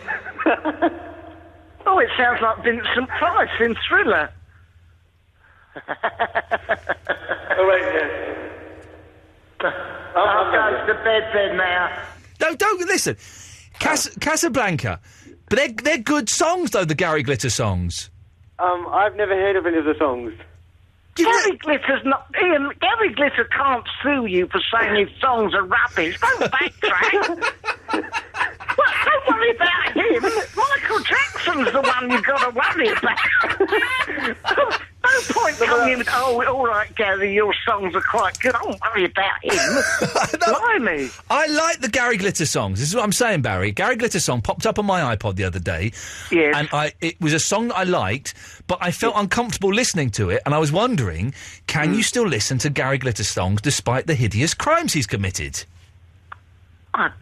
Oh, it sounds like Vincent Price in Thriller. Oh, wait, yeah. I'll go to bed then now. No, don't listen. Casablanca. But they're good songs, though, the Gary Glitter songs. I've never heard of any of the songs. Gary Glitter's not... Ian, Gary Glitter can't sue you for saying his songs are rubbish. Don't backtrack. Well, don't worry about him. Michael Jackson's the one you've got to worry about. No point coming in, all right, Gary, your songs are quite good. I don't worry about him. Blimey. I like the Gary Glitter songs. This is what I'm saying, Barry. Gary Glitter song popped up on my iPod the other day. Yes. And it was a song that I liked, but I felt uncomfortable listening to it, and I was wondering, can you still listen to Gary Glitter songs despite the hideous crimes he's committed?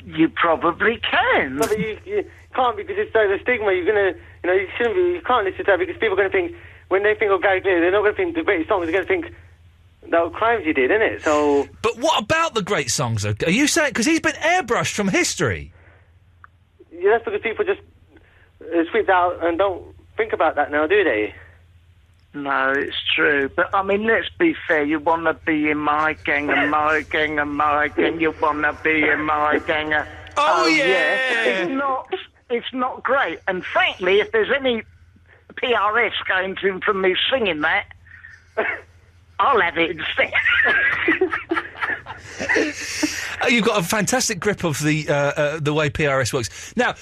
You probably can. No, but you can't, because it's the stigma. You're going to, you shouldn't be, you can't listen to that, because people are going to think, when they think of Gary Glitter, they're not going to think the great songs, they're going to think the crimes he did, innit? So... But what about the great songs, though? Are you saying... Because he's been airbrushed from history. Yeah, that's because people just sweep out and don't think about that now, do they? No, it's true. But, I mean, let's be fair. You want to be in my gang and my gang and my gang. You want to be in my gang. Oh, yeah! It's not great. And, frankly, if there's any PRS going to him from me singing that, I'll have it instead. You've got a fantastic grip of the way PRS works. Now,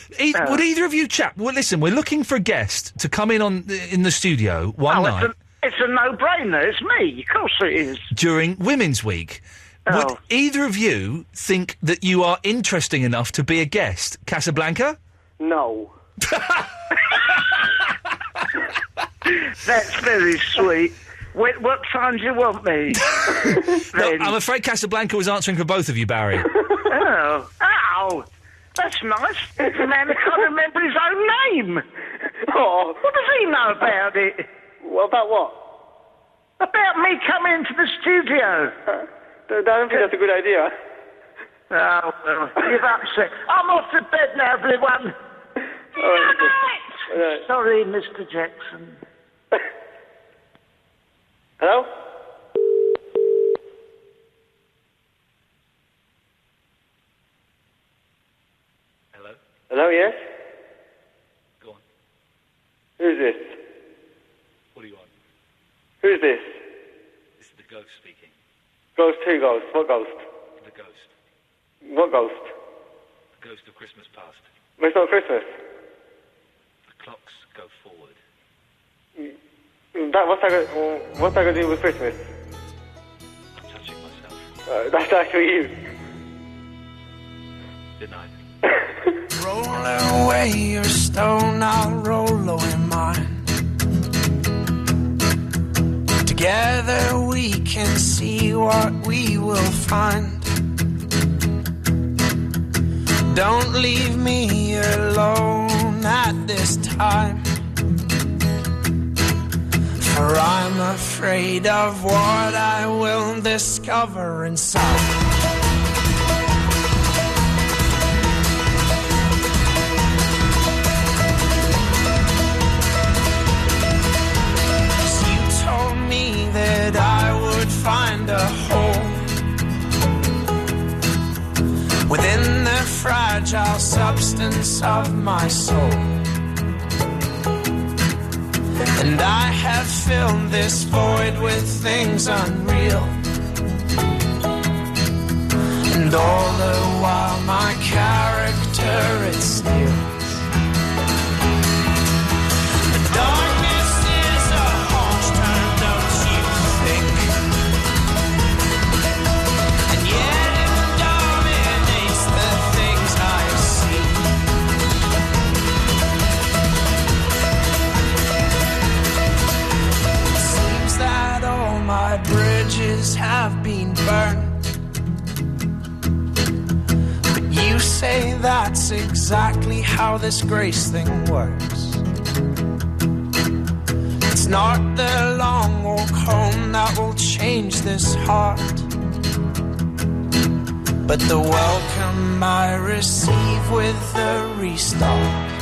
would either of you well, listen, we're looking for a guest to come in the studio one night. It's a no-brainer. It's me. Of course it is. During Women's Week. Would either of you think that you are interesting enough to be a guest? Casablanca? No. That's very sweet. What time do you want me? No, I'm afraid Casablanca was answering for both of you, Barry. Oh, that's nice. It's a man who can't remember his own name. Oh, what does he know about it? What about what? About me coming into the studio. I don't think that's a good idea. Oh, well, you've upset. I'm off to bed now, everyone. All right. Sorry, Mr. Jackson. Hello? Hello? Hello, yes? Go on. Who's this? What do you want? Who's this? This is the ghost speaking. Ghost? Who ghost? What ghost? The ghost. What ghost? The ghost of Christmas past. It's not Christmas. The clocks go forward. What's that got to do with Christmas? I'm touching myself. That's actually you. Good night. Roll away your stone, I'll roll away mine. Together we can see what we will find. Don't leave me alone at this time, for I'm afraid of what I will discover inside. That I would find a home within the fragile substance of my soul, and I have filled this void with things unreal, and all the while my character it steals. The darkness is a harsh term, don't you think? And yet it dominates the things I see. It seems that all my bridges have been burned, but you say that's exactly how this grace thing works. It's not the long walk home that will change this heart, but the welcome I receive with the restart.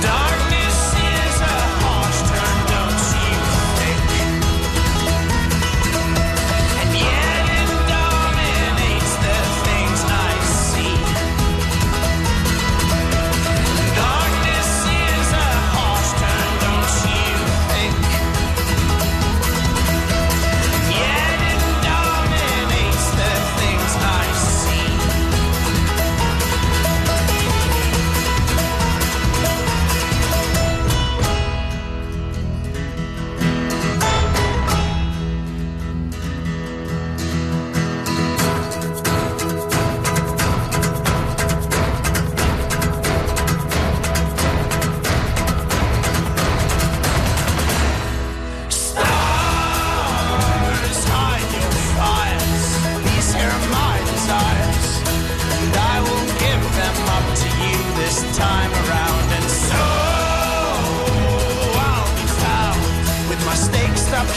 Darkness is a harsh term, don't you think? And yet it dominates the things I see.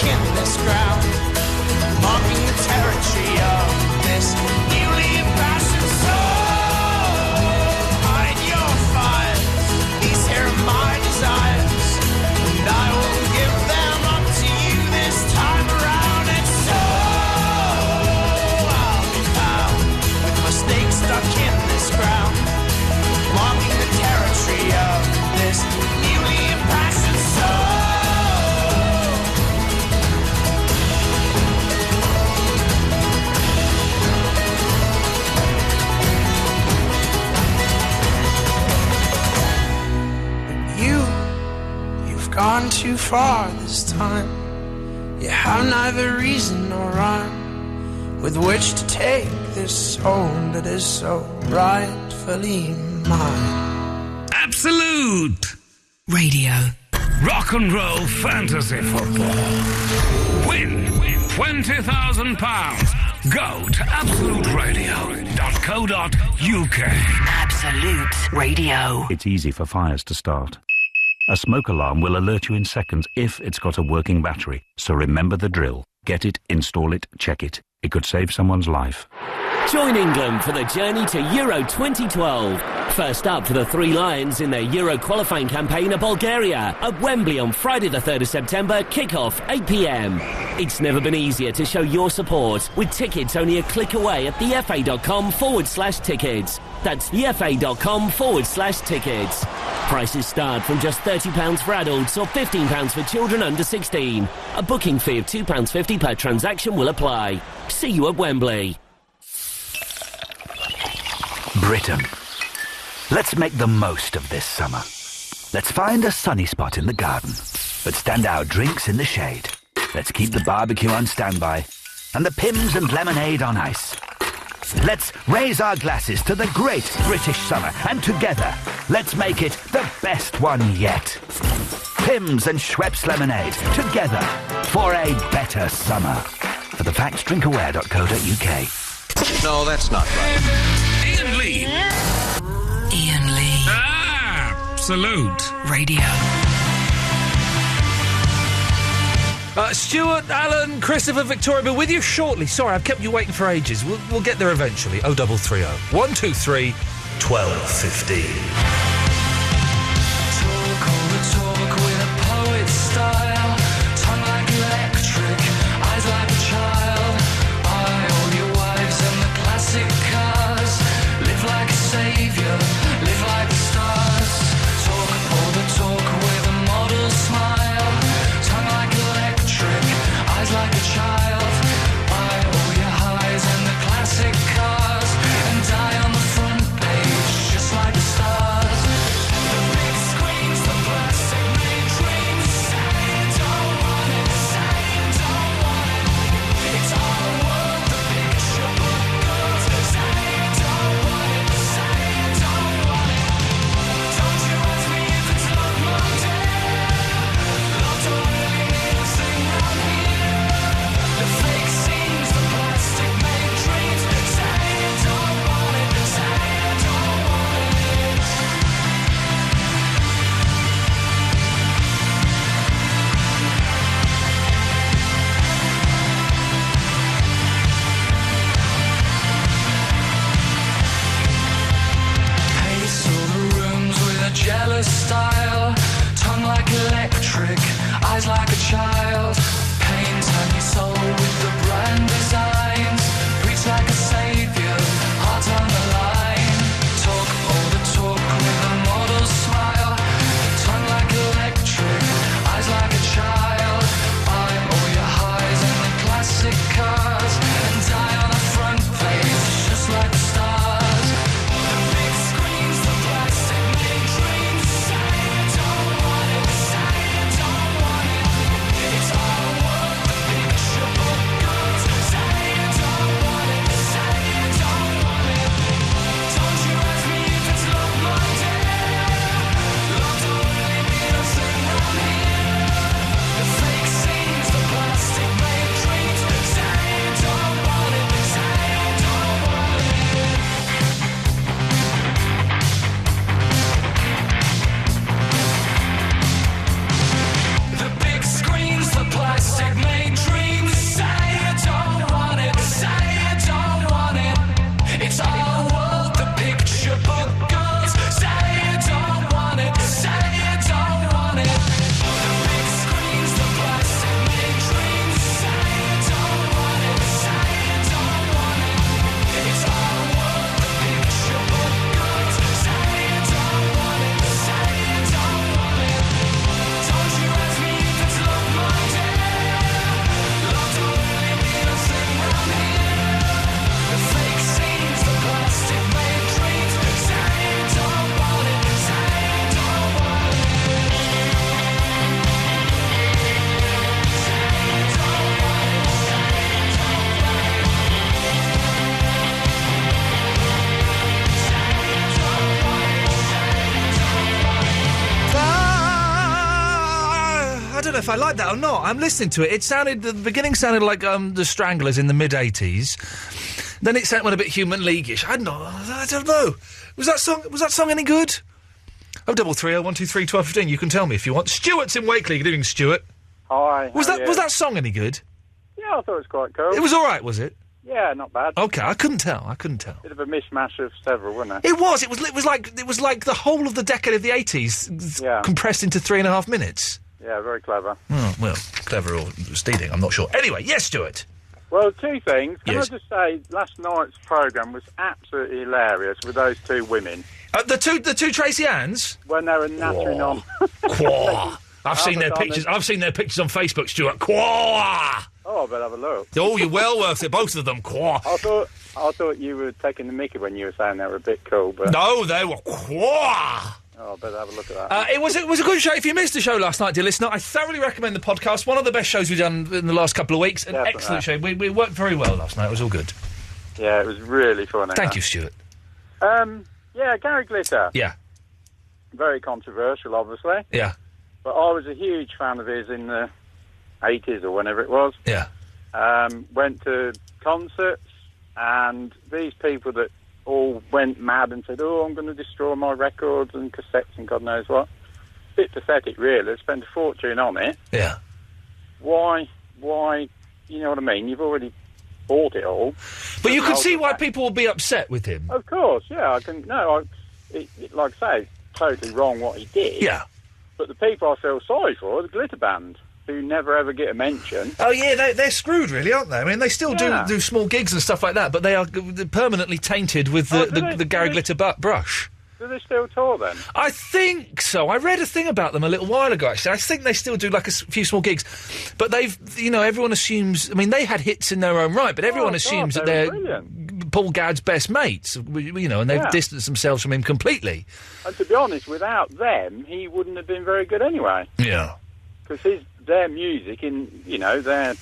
in this ground, marking the territory of this newly impassioned soul. Hide your fires, these here are my desires, and I will give them up to you this time around. And so I'll be found with my stake stuck in this ground, marking the territory of this newly impassioned soul. You've gone too far this time. You have neither reason nor rhyme with which to take this soul that is so rightfully mine. Absolute Radio. Rock and roll fantasy football. Win £20,000. Go to absoluteradio.co.uk. Absolute Radio. It's easy for fires to start. A smoke alarm will alert you in seconds if it's got a working battery. So remember the drill. Get it, install it, check it. It could save someone's life. Join England for the journey to Euro 2012. First up for the Three Lions in their Euro qualifying campaign are Bulgaria at Wembley on Friday the 3rd of September, kick-off 8 p.m. It's never been easier to show your support with tickets only a click away at thefa.com/tickets. That's thefa.com/tickets. Prices start from just £30 for adults or £15 for children under 16. A booking fee of £2.50 per transaction will apply. See you at Wembley. Britain. Let's make the most of this summer. Let's find a sunny spot in the garden, but stand out drinks in the shade. Let's keep the barbecue on standby and the Pimm's and lemonade on ice. Let's raise our glasses to the great British summer, and together, let's make it the best one yet. Pimm's and Schweppes lemonade, together for a better summer. For the facts, drinkaware.co.uk. No, that's not right. Iain Lee. Iain Lee. Absolute Radio. Stuart, Alan, Christopher, Victoria, we're with you shortly. Sorry, I've kept you waiting for ages. We'll get there eventually. 0330 123 1215. Talk all the talk with a poet's style, tongue like electric, eyes like a child. Buy all your wives and the classic cars, live like a saviour, live like the stars. Talk all the talk with a model smile, tongue like electric, eyes like a child. Buy all your highs and the classic cars, and die on the front page just like the stars. don't know if I like that or not. I'm listening to it. The beginning sounded like the Stranglers in the mid-'80s. Then it went a bit Human League-ish. I don't know. Was that song any good? 0330 123 1215. You can tell me if you want. Stuart's in Wakeley. Good evening, Stuart. Hi. Was that song any good? Yeah, I thought it was quite cool. It was all right, was it? Yeah, not bad. Okay, I couldn't tell. Bit of a mishmash of several, wasn't it? It was like the whole of the decade of the 80s compressed into 3.5 minutes. Yeah, very clever. Oh, well, clever or stealing, I'm not sure. Anyway, yes, Stuart. Well, two things. Can Yes. I just say, last night's programme was absolutely hilarious with those two women. The two Tracy Anns? When they were nattering on. Quah. I've seen their pictures on Facebook, Stuart. Quah! Oh, I better have a look. Oh, you're well worth it, both of them. Quah. I thought you were taking the mickey when you were saying they were a bit cool, but... No, they were quah! Oh, I better have a look at that. It was a good show. If you missed the show last night, dear listener, I thoroughly recommend the podcast. One of the best shows we've done in the last couple of weeks. An Definitely. excellent show. We worked very well last night. It was all good. Yeah, it was really funny. Thank you, Stuart. Yeah, Gary Glitter. Yeah. Very controversial, obviously. Yeah. But I was a huge fan of his in the 80s or whenever it was. Yeah. Went to concerts, and these people that all went mad and said, oh, I'm going to destroy my records and cassettes and God knows what. Bit pathetic, really. Spend a fortune on it. Yeah. Why, you know what I mean? You've already bought it all. But you can see why people will be upset with him. Of course, yeah. Like I say, totally wrong what he did. Yeah. But the people I feel sorry for are the Glitter Band, who never ever get a mention. Oh, yeah, they're screwed, really, aren't they? I mean, they still Yeah. do small gigs and stuff like that, but they are permanently tainted with the Gary Glitter brush. Do they still tour, then? I think so. I read a thing about them a little while ago, actually. I think they still do, like, a few small gigs. But they've, everyone assumes... I mean, they had hits in their own right, but everyone assumes that they're Paul Gadd's best mates, and they've distanced themselves from him completely. And to be honest, without them, he wouldn't have been very good anyway. Yeah. Because their music, their...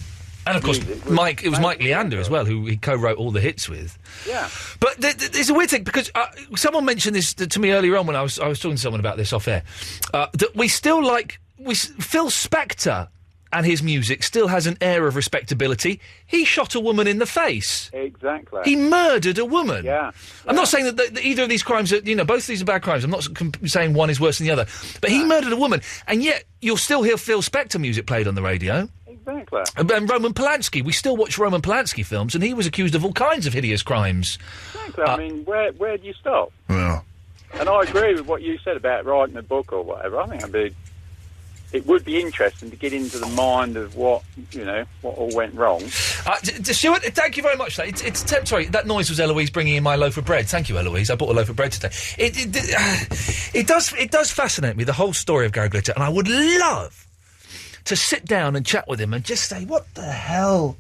And, of course, it was Mike Leander as well, who he co-wrote all the hits with. Yeah. But it's a weird thing, because someone mentioned this to me earlier on when I was talking to someone about this off air, that we still Phil Spector and his music still has an air of respectability. He shot a woman in the face. Exactly. He murdered a woman. Yeah. I'm not saying that either of these crimes are, both of these are bad crimes. I'm not saying one is worse than the other. But he murdered a woman, and yet you'll still hear Phil Spector music played on the radio. Exactly. And Roman Polanski. We still watch Roman Polanski films, and he was accused of all kinds of hideous crimes. Exactly. I mean, where do you stop? Well. And I agree with what you said about writing a book or whatever. I think it would be interesting to get into the mind of what all went wrong. Stuart, thank you very much for that. Sorry, that noise was Eloise bringing in my loaf of bread. Thank you, Eloise. I bought a loaf of bread today. It does fascinate me, the whole story of Gary Glitter, and I would love to sit down and chat with him and just say, what the hell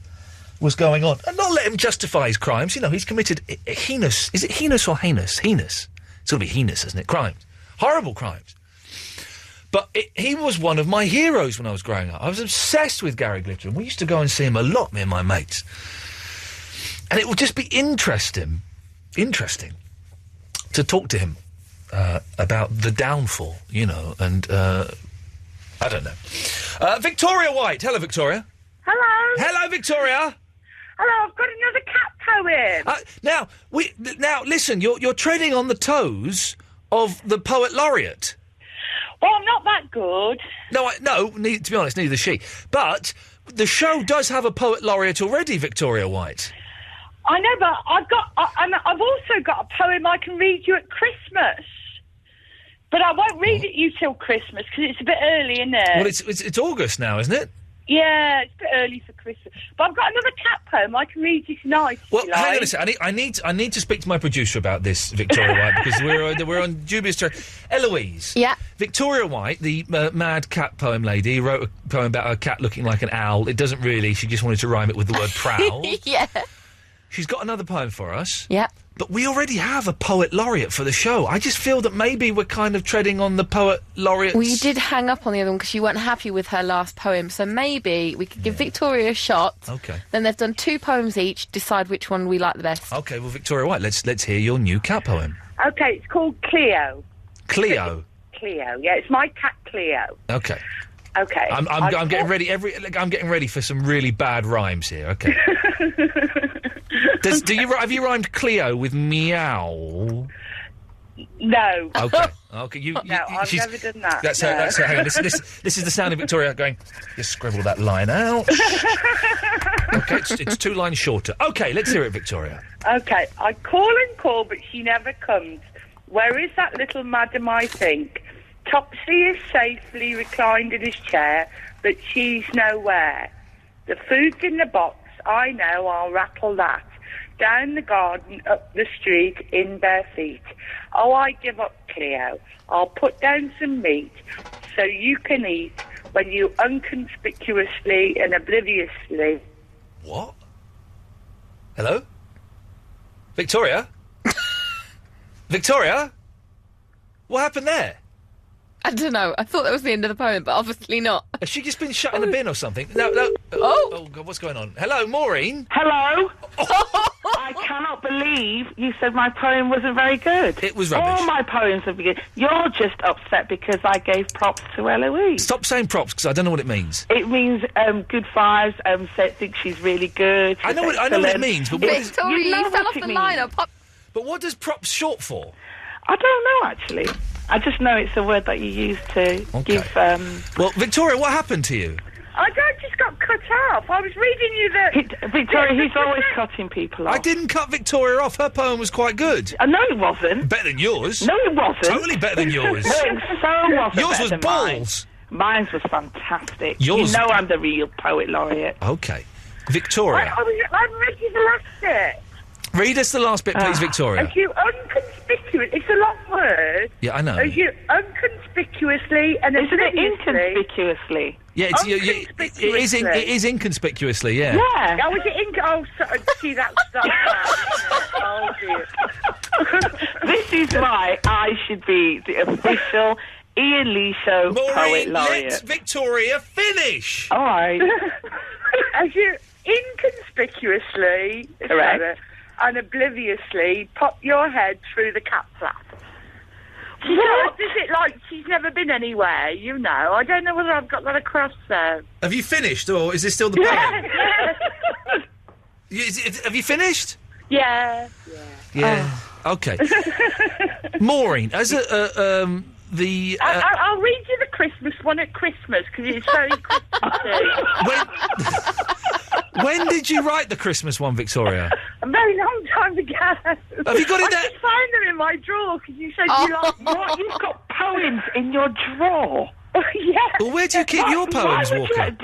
was going on? And not let him justify his crimes. He's committed heinous... Is it heinous or heinous? Heinous. It's got to be heinous, isn't it? Crimes. Horrible crimes. But he was one of my heroes when I was growing up. I was obsessed with Gary Glitter, and we used to go and see him a lot, me and my mates. And it would just be interesting to talk to him about the downfall, and... I don't know. Victoria White. Hello, Victoria. Hello. Hello, Victoria. Hello, I've got another cat poem. Now, listen, you're treading on the toes of the Poet Laureate. Well, I'm not that good. No, to be honest, neither is she. But the show does have a Poet Laureate already, Victoria White. I know, but I've also got a poem I can read you at Christmas. But I won't read it you till Christmas, because it's a bit early, isn't it? Well, it's August now, isn't it? Yeah, it's a bit early for Christmas. But I've got another cat poem I can read you tonight. Well, hang on a second. I need to speak to my producer about this, Victoria White, because we're on dubious territory. Eloise. Yeah. Victoria White, the mad cat poem lady, wrote a poem about a cat looking like an owl. It doesn't really. She just wanted to rhyme it with the word prowl. Yeah. She's got another poem for us. Yeah. But we already have a Poet Laureate for the show. I just feel that maybe we're kind of treading on the Poet Laureate's... Well, you did hang up on the other one because you weren't happy with her last poem, so maybe we could give Victoria a shot. Okay. Then they've done 2 poems each, decide which one we like the best. Okay, well, Victoria White, let's hear your new cat poem. Okay, it's called Cleo. Cleo? Cleo, yeah, it's my cat Cleo. Okay. Okay. I'm getting ready. I'm getting ready for some really bad rhymes here. Okay. Have you rhymed Cleo with meow? No. Okay. Okay. I've never done that. That's her. That's her. Hang on. This is the sound of Victoria going. Just scribble that line out. Okay. It's 2 lines shorter. Okay. Let's hear it, Victoria. Okay. I call and call, but she never comes. Where is that little madam? I think Topsy is safely reclined in his chair, but she's nowhere. The food's in the box. I know. I'll rattle that. Down the garden, up the street, in bare feet. Oh, I give up, Cleo. I'll put down some meat so you can eat when you unconspicuously and obliviously... What? Hello? Victoria? Victoria? What happened there? I don't know. I thought that was the end of the poem, but obviously not. Has she just been shut in the bin or something? No. Oh, God, what's going on? Hello, Maureen? Hello? I cannot believe you said my poem wasn't very good. It was rubbish. All my poems are good. You're just upset because I gave props to Eloise. Stop saying props, because I don't know what it means. It means good vibes, think she's really good. I know what it means, but what Victoria, you fell off the line. But what does props short for? I don't know, actually. I just know it's a word that you use to give... Well, Victoria, what happened to you? I just got cut off. I was reading you the... Victoria, he's always cutting people off. I didn't cut Victoria off. Her poem was quite good. No, it wasn't. Better than yours. No, it wasn't. Totally better than yours. No, it so wasn't. Yours better was than balls. Mine was fantastic. Yours... You know I'm the real poet laureate. Okay. Victoria. I'm reading the last bit. Read us the last bit, please, Victoria. As you unconspicuous... It's a long word. Yeah, I know. As you unconspicuously and Isn't it inconspicuously? Yeah, it is inconspicuously, yeah. Yeah. Oh, is it see, that's bad. Oh, dear. This is why I should be the official Iain Lee Show Poet Laureate. Let Victoria finish! All right. As you inconspicuously... Correct. And obliviously pop your head through the cat flap. What? Is it like she's never been anywhere, you know? I don't know whether I've got that across there. Have you finished, or is this still the poem? Have you finished? Yeah. Yeah. Okay. Maureen, as I'll read you the Christmas one at Christmas, because it's very Christmassy. When did you write the Christmas one, Victoria? A very long time ago. Have you got it there? I just found them in my drawer, because you said you like... What? You've got poems in your drawer? Yeah. Well, where do you keep your poems, Walker?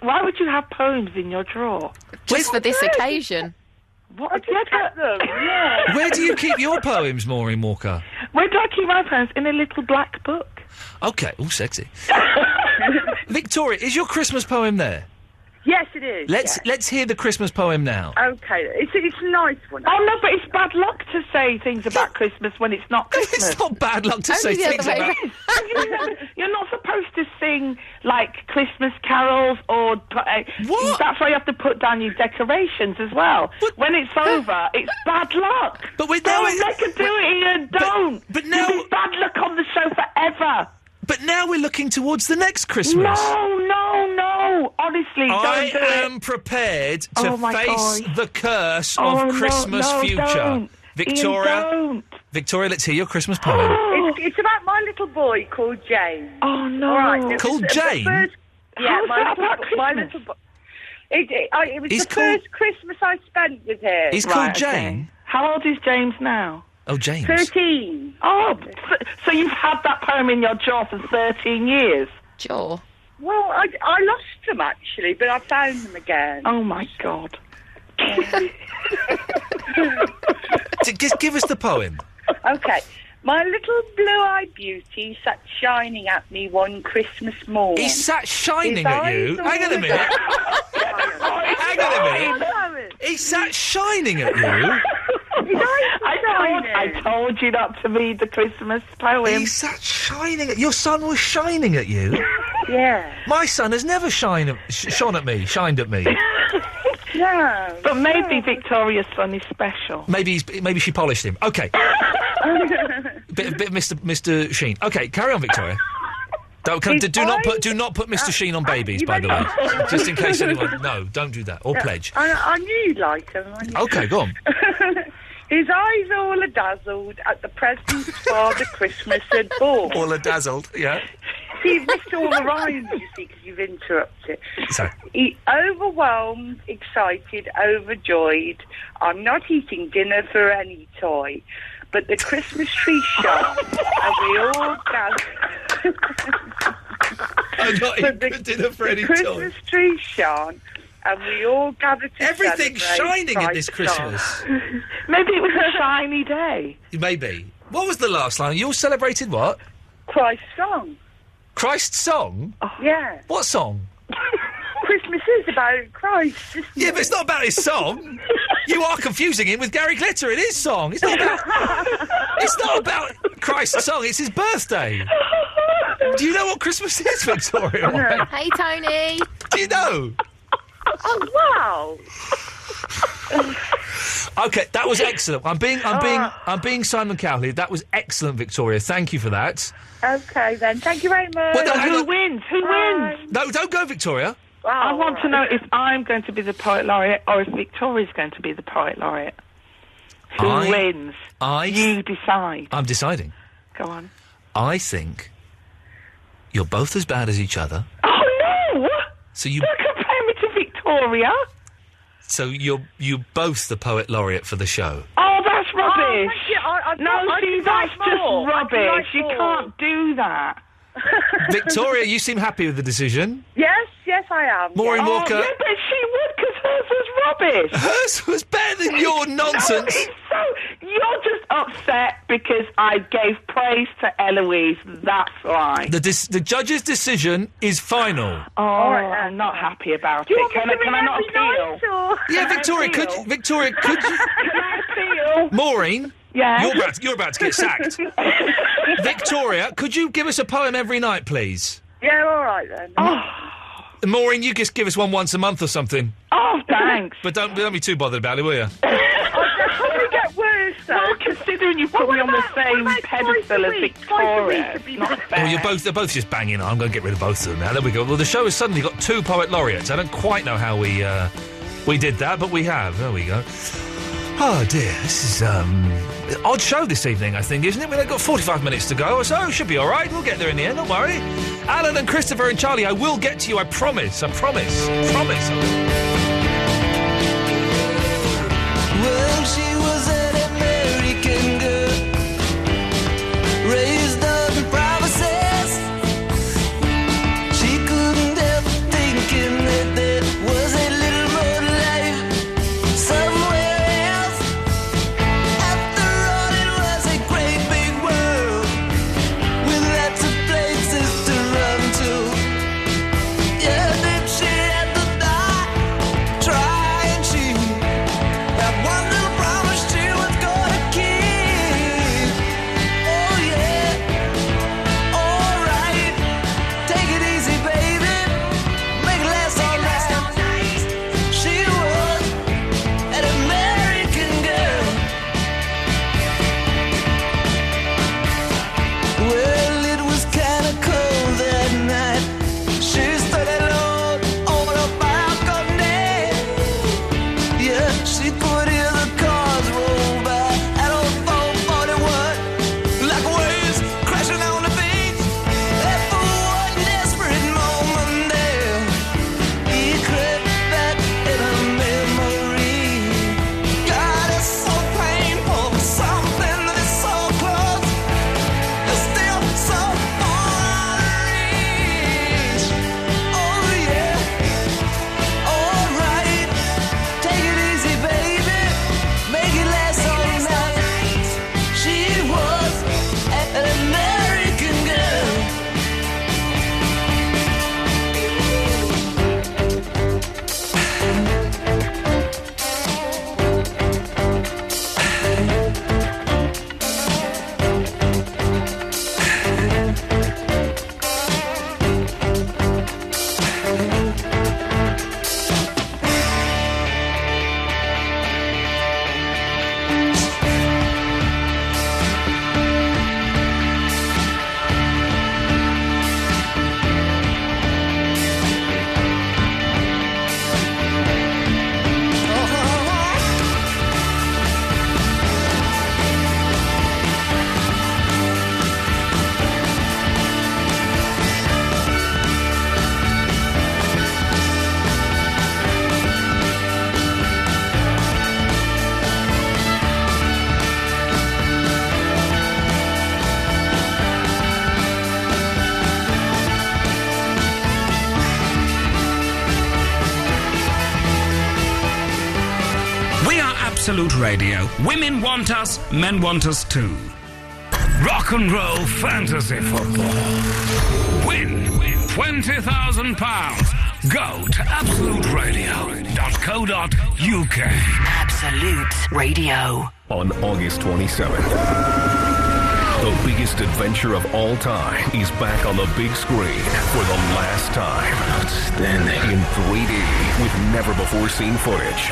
Why would you have poems in your drawer? Just for this occasion. What? I just kept them, yeah. Where do you keep your poems, Maureen Walker? Where do I keep my poems? In a little black book. Okay. Oh, sexy. Victoria, is your Christmas poem there? Yes, it is. Let's hear the Christmas poem now. Okay, it's a nice one. Oh no, but it's bad luck to say things about Christmas when it's not Christmas. It's not bad luck to say things about... You're not supposed to sing, like, Christmas carols or... What? That's why you have to put down your decorations as well. When it's over, it's bad luck. But we don't make her do it, Ian, don't. But now... This is bad luck on the show forever. But now we're looking towards the next Christmas. No. Honestly, don't do it. I am prepared to face the curse of Christmas future. Don't. Victoria, Ian, don't. Victoria, let's hear your Christmas poem. It's about my little boy called James. Oh, no. All right, Called James? Yeah, my little boy. It was first Christmas I spent with him. He's called Jane? How old is James now? Oh, James. 13. Oh, so you've had that poem in your jaw for 13 years? Jaw? Well, I lost them, actually, but I found them again. Oh, my God. Just give us the poem. Okay. My little blue-eyed beauty sat shining at me one Christmas morn. He sat shining at you? Hang on a minute. Hang on a minute. He sat shining at you? I told you not to read the Christmas poem. He sat shining at... Your son was shining at you? Yeah. My son has never shined at me. No. But maybe Victoria's son is special. Maybe she polished him. Okay. bit of Mr. Sheen. Okay, carry on, Victoria. Do not put Mr. Sheen on babies, by the way. Just in case anyone... No, don't do that. Or pledge. I knew you'd like him. OK, go on. His eyes all a-dazzled at the presents Father Christmas had bought. All a-dazzled, yeah. See, you've missed all the rhymes, you see, because you've interrupted. Sorry. He overwhelmed, excited, overjoyed. I'm not eating dinner for any toy. But the Christmas tree shone, and we all gathered... I'm not eating dinner for any toy. The Christmas tree shone, and we all gathered to Everything's celebrate shining in this Christ's Christmas. song. Maybe it was a shiny day. Maybe. What was the last line? You all celebrated what? Christ's song. Christ's song? Yeah. What song? Christmas is about Christ, isn't Yeah, it? but it's not about his song. You are confusing him with Gary Glitter in his song. It's not about Christ's song, it's his birthday. Do you know what Christmas is, Victoria? Hey, Tony. Do you know? Oh, wow. Okay, that was excellent. I'm being Simon Cowley. That was excellent, Victoria. Thank you for that. Okay, then. Thank you very much. Well, no, hang Who on. wins? Who wins? No, don't go, Victoria. I want to know if I'm going to be the Poet Laureate or if Victoria's going to be the Poet Laureate. Who wins? You decide. I'm deciding. Go on. I think you're both as bad as each other. Oh, no! So you... Don't compare me to Victoria. So you're both the Poet Laureate for the show. Oh, that's rubbish. I'd that's like just more. I'd rubbish. like You more. can't do that. Victoria, you seem happy with the decision. Yes, I am. Maureen yes. Walker. Yeah, but she would, because hers was rubbish. Hers was better than your nonsense. No, you're just upset because I gave praise to Eloise. That's why. The judge's decision is final. Oh, I'm not happy about it. Can I not appeal? Yeah, Victoria, could you... Can I appeal? Maureen? Yeah? You're about to get sacked. Victoria, could you give us a poem every night, please? Yeah, all right, then. Maureen, you just give us one once a month or something. Oh, thanks. But don't be too bothered about it, will you? I'll probably get worse, though. Well, considering you put me on the same pedestal as Victoria, it's not fair. Well, they're both just banging on. I'm going to get rid of both of them now. There we go. Well, the show has suddenly got 2 Poet Laureates. I don't quite know how we did that, but we have. There we go. Oh, dear. This is, odd show this evening, I think, isn't it? We've got 45 minutes to go or so. Should be all right. We'll get there in the end, don't worry. Alan and Christopher and Charlie, I will get to you, I promise. I promise. Promise. Well, she was an American girl, raised up in promises. She couldn't help thinking that there was a little more life somewhere else. After all, it was a great big world with lots of places to run to. Yeah, then she had to die. Absolute Radio. Women want us, men want us too. Rock and roll fantasy football. Win £20,000. Go to absoluteradio.co.uk. Absolute Radio. On August 27th, the biggest adventure of all time is back on the big screen for the last time. Outstanding. In 3D with never-before-seen footage.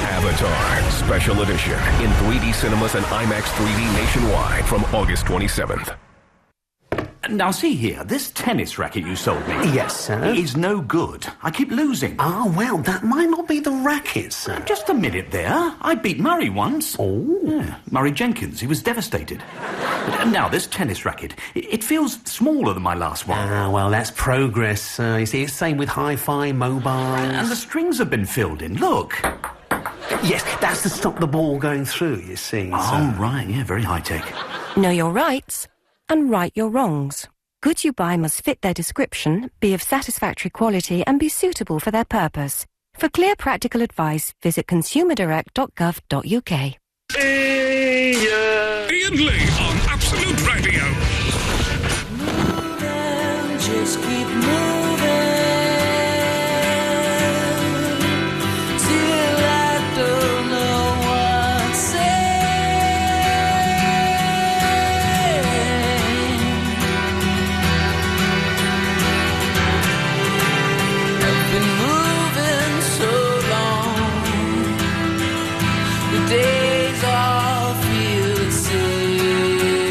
Avatar Special Edition in 3D cinemas and IMAX 3D nationwide from August 27th. Now, see here, this tennis racket you sold me. Yes, sir. Is no good. I keep losing. Ah, well, that might not be the racket, sir. Just a minute there. I beat Murray once. Oh. Yeah, Murray Jenkins. He was devastated. But now, this tennis racket, it feels smaller than my last one. Ah, well, that's progress, sir. You see, it's same with hi-fi, mobiles. And the strings have been filled in. Look. Yes, that's to stop the ball going through, you see. Oh, right. Yeah, very high-tech. Know your rights and right your wrongs. Goods you buy must fit their description, be of satisfactory quality and be suitable for their purpose. For clear practical advice, visit consumerdirect.gov.uk. Iain Lee on Absolute Radio. Just keep moving till I don't know what to say. I've been moving so long, the days all feel the same.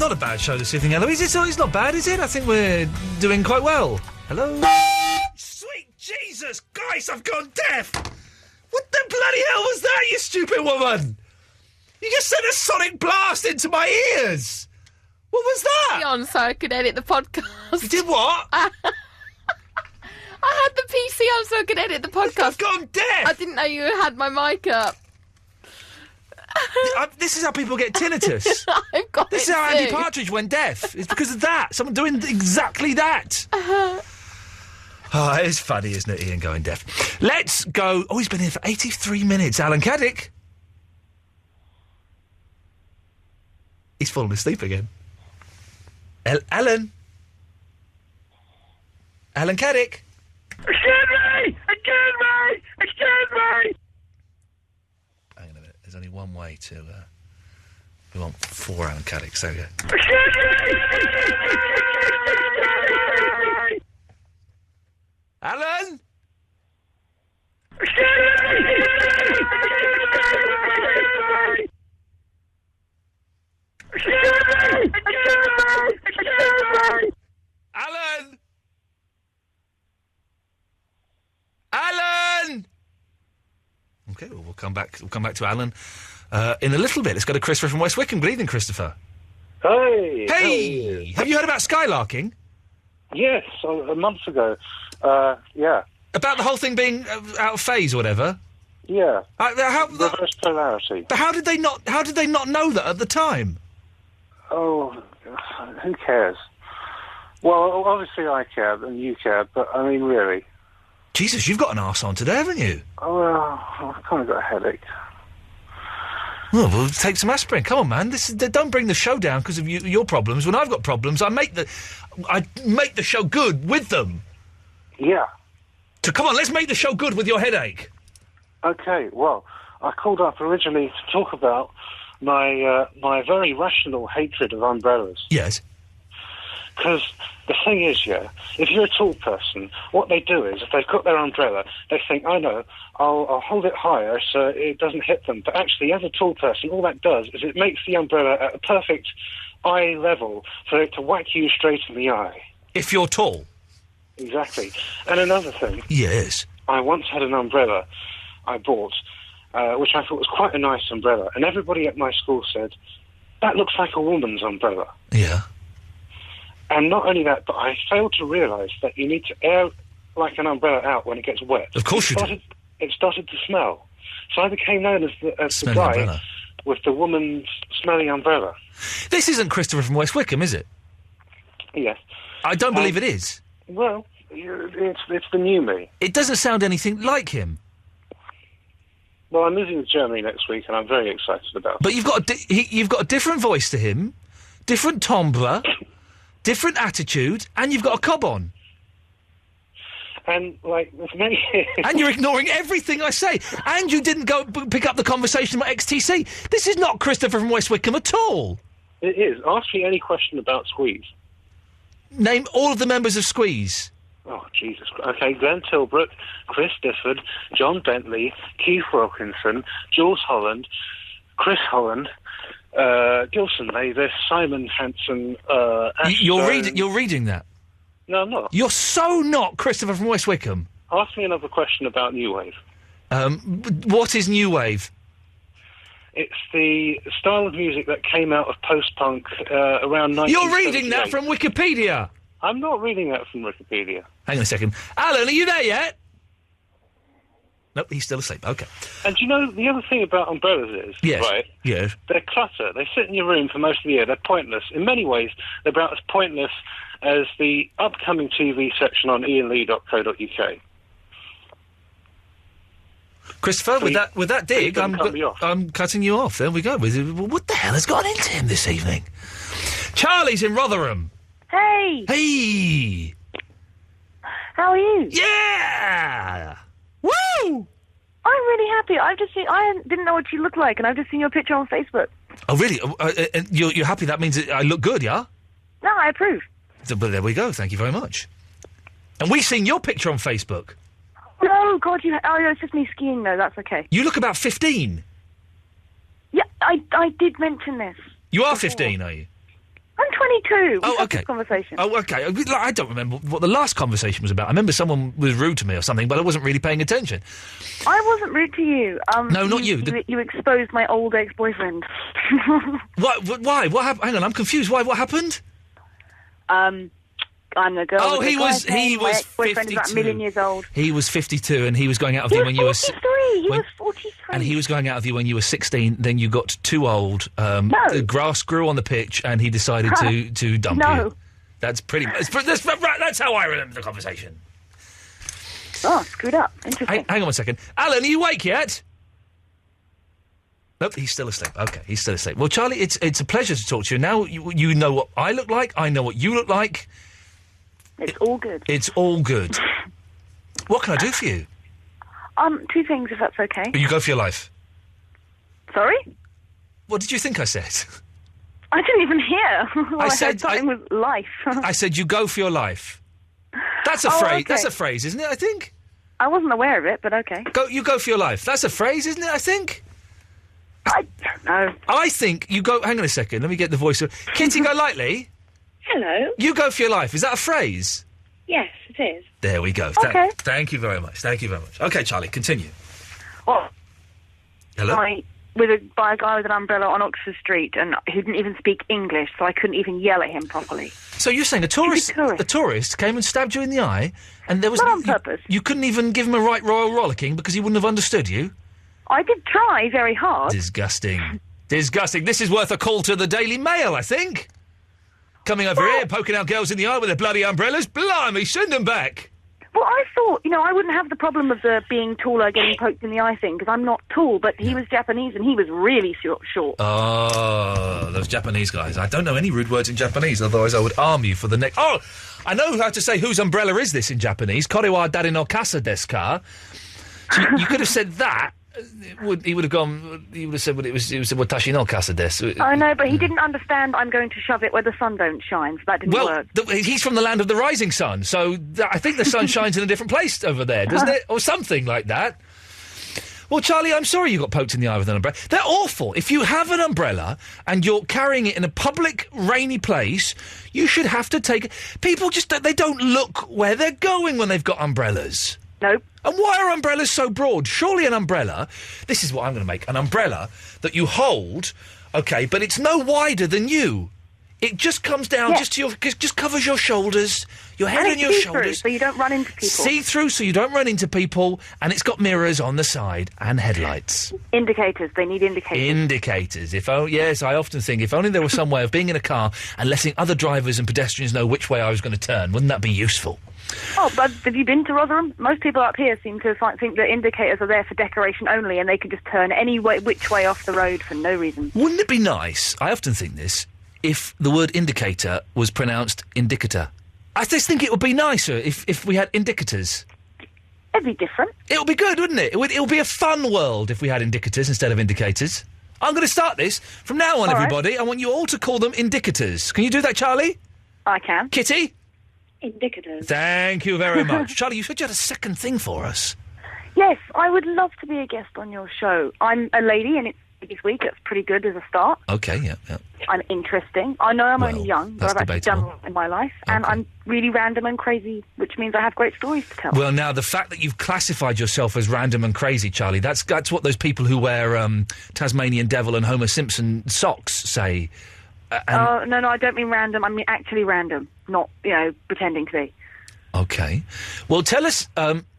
not a bad show this evening, Eloise. It's not bad, is it? I think we're doing quite well. Hello? Sweet Jesus, guys, I've gone deaf! What the bloody hell was that, you stupid woman? You just sent a sonic blast into my ears! What was that? On so I could edit the podcast. You did what? I had the PC on so I could edit the podcast. I've gone deaf! I didn't know you had my mic up. This is how people get tinnitus. I've got This is it how too. Andy Partridge went deaf. It's because of that. Someone doing exactly that. Oh, it's funny, isn't it, Ian going deaf? Let's go... Oh, he's been here for 83 minutes. Alan Caddick. He's fallen asleep again. Alan? Alan Caddick? Excuse me! Excuse me! Excuse me! Hang on a minute. There's only one way to... we want 4 Alan Caddicks. There we go. Excuse me! Alan? Alan? Alan? Okay, well, we'll come back to Alan in a little bit. Let's go to Christopher from West Wickham. Good evening, Christopher. Hey! Hey! Have you heard about skylarking? Yes, a month ago. Yeah. About the whole thing being out of phase or whatever? Yeah. Reverse polarity. But how did they not know that at the time? Oh, who cares? Well, obviously I cared and you cared, but I mean, really. Jesus, you've got an arse on today, haven't you? Oh, well, I've kind of got a headache. Oh, well, take some aspirin. Come on, man. Don't bring the show down because of your problems. When I've got problems, I make the show good with them. Yeah. So come on, let's make the show good with your headache. Okay, well, I called up originally to talk about my very rational hatred of umbrellas. Yes. Because the thing is, yeah, if you're a tall person, what they do is, if they've got their umbrella, they think, I know, I'll hold it higher so it doesn't hit them. But actually, as a tall person, all that does is it makes the umbrella at a perfect eye level for it to whack you straight in the eye. If you're tall. Exactly. And another thing. Yes. I once had an umbrella I bought, which I thought was quite a nice umbrella, and everybody at my school said, that looks like a woman's umbrella. Yeah. And not only that, but I failed to realise that you need to air like an umbrella out when it gets wet. Of course you do. It started to smell. So I became known as the guy umbrella. with the woman's smelly umbrella. This isn't Christopher from West Wickham, is it? Yes. I don't believe it is. Well, it's the new me. It doesn't sound anything like him. Well, I'm moving to Germany next week, and I'm very excited about it. But you've got a different voice to him, different timbre, different attitude, and you've got a cob on. And, like, there's many... And you're ignoring everything I say. And you didn't go pick up the conversation about XTC. This is not Christopher from West Wickham at all. It is. Ask me any question about Squeeze. Name all of the members of Squeeze. Oh, Jesus. Okay, Glenn Tilbrook, Chris Difford, John Bentley, Keith Wilkinson, Jules Holland, Chris Holland, Gilson Davis, Simon Hanson, You're reading that? No, I'm not. You're so not Christopher from West Wickham. Ask me another question about New Wave. What is New Wave? It's the style of music that came out of post-punk around 1978. You're reading that from Wikipedia? I'm not reading that from Wikipedia. Hang on a second. Alan, are you there yet? Nope, he's still asleep. Okay. And do you know, the other thing about umbrellas is, Yes. right? Yes. They're clutter. They sit in your room for most of the year. They're pointless. In many ways, they're about as pointless as the upcoming TV section on iainlee.co.uk. Christopher, with that dig, I'm cutting you off. There we go. What the hell has gone into him this evening? Charlie's in Rotherham. Hey! Hey! How are you? Yeah! Woo! I'm really happy. I didn't know what you looked like, and I've just seen your picture on Facebook. Oh, really? You're happy? That means I look good, yeah? No, I approve. So, but there we go. Thank you very much. And we've seen your picture on Facebook. Oh, God, it's just me skiing, though. That's okay. You look about 15. Yeah, I did mention this. You are 15, are you? I'm 22. Oh, We've had okay. this conversation. Oh, okay. I don't remember what the last conversation was about. I remember someone was rude to me or something, but I wasn't really paying attention. I wasn't rude to you. No, not you. You exposed my old ex-boyfriend. Why? What happened? Hang on, I'm confused. Why? What happened? I'm the girl. Oh, with the he guy's was name. My ex-boyfriend 52. is about a million years old. He was 52, and he was going out with He you was when you were 43. He was 43. And he was going out with you when you were 16. Then you got too old. The grass grew on the pitch, and he decided to dump you. That's pretty much. That's how I remember the conversation. Oh, screwed up. Interesting. Hang on a second, Alan. Are you awake yet? Nope, he's still asleep. Okay, he's still asleep. Well, Charlie, it's a pleasure to talk to you. Now you know what I look like. I know what you look like. It's all good. It's all good. What can I do for you? Two things, if that's okay. You go for your life. Sorry? What did you think I said? I didn't even hear. I said heard something with life. I said you go for your life. That's a phrase. Okay. That's a phrase, isn't it? I think. I wasn't aware of it, but okay. You go for your life. That's a phrase, isn't it? I think. I don't know. I think you go. Hang on a second. Let me get the voice. Kitty, go lightly. Hello. You go for your life. Is that a phrase? Yes, it is. There we go. Okay. Thank you very much. Thank you very much. Okay, Charlie, continue. Oh. Hello? By a guy with an umbrella on Oxford Street, and who didn't even speak English, so I couldn't even yell at him properly. So you're saying a tourist came and stabbed you in the eye, and there was... Not on purpose. You couldn't even give him a right royal rollicking because he wouldn't have understood you? I did try very hard. Disgusting. Disgusting. This is worth a call to the Daily Mail, I think. Coming over here, poking out girls in the eye with their bloody umbrellas. Blimey, send them back. Well, I thought, I wouldn't have the problem of the being taller, getting poked in the eye thing, because I'm not tall, but he was Japanese and he was really short. Oh, those Japanese guys. I don't know any rude words in Japanese, otherwise I would arm you for the next... Oh, I know how to say whose umbrella is this in Japanese. Korewa dare no kasa desu ka? So you could have said that. He would have gone... He would have said, it was watashi no kasa desu. I know, but he didn't understand I'm going to shove it where the sun don't shine, so that didn't work. He's from the land of the rising sun, so I think the sun shines in a different place over there, doesn't it? Or something like that. Well, Charlie, I'm sorry you got poked in the eye with an umbrella. They're awful. If you have an umbrella and you're carrying it in a public, rainy place, you should have to take... People just... They don't look where they're going when they've got umbrellas. Nope. And why are umbrellas so broad? Surely an umbrella... This is what I'm going to make. An umbrella that you hold, OK, but it's no wider than you. It just comes down just to your... Just covers your shoulders, your head and your shoulders. So you don't run into people. See-through so you don't run into people, and it's got mirrors on the side and headlights. Indicators. They need indicators. Indicators. Yes, I often think if only there was some way of being in a car and letting other drivers and pedestrians know which way I was going to turn. Wouldn't that be useful? Oh, but have you been to Rotherham? Most people up here seem to think that indicators are there for decoration only, and they can just turn which way off the road for no reason. Wouldn't it be nice, I often think this, if the word indicator was pronounced indicator? I just think it would be nicer if we had indicators. It'd be different. It would be good, wouldn't it? It would be a fun world if we had indicators instead of indicators. I'm going to start this. From now on, everybody, I want you all to call them indicators. Can you do that, Charlie? I can. Kitty? Indicators. Thank you very much. Charlie, you said you had a second thing for us. Yes, I would love to be a guest on your show. I'm a lady, and it's this week. That's pretty good as a start. Okay, yeah. I'm interesting. I know I'm only young, but I've actually done a lot in my life. Okay. And I'm really random and crazy, which means I have great stories to tell. Well, now, the fact that you've classified yourself as random and crazy, Charlie, that's what those people who wear Tasmanian Devil and Homer Simpson socks say. No, I don't mean random. I mean actually random, not, pretending to be. Okay. Well, tell us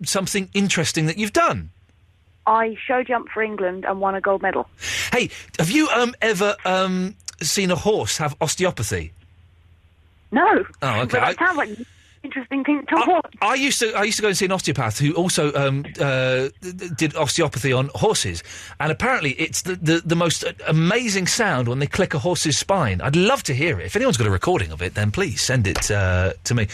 something interesting that you've done. I show jumped for England and won a gold medal. Hey, have you ever seen a horse have osteopathy? No. Oh, okay. But that sounds like an interesting thing to watch. I used to go and see an osteopath who also did osteopathy on horses, and apparently it's the most amazing sound when they click a horse's spine. I'd love to hear it. If anyone's got a recording of it, then please send it to me.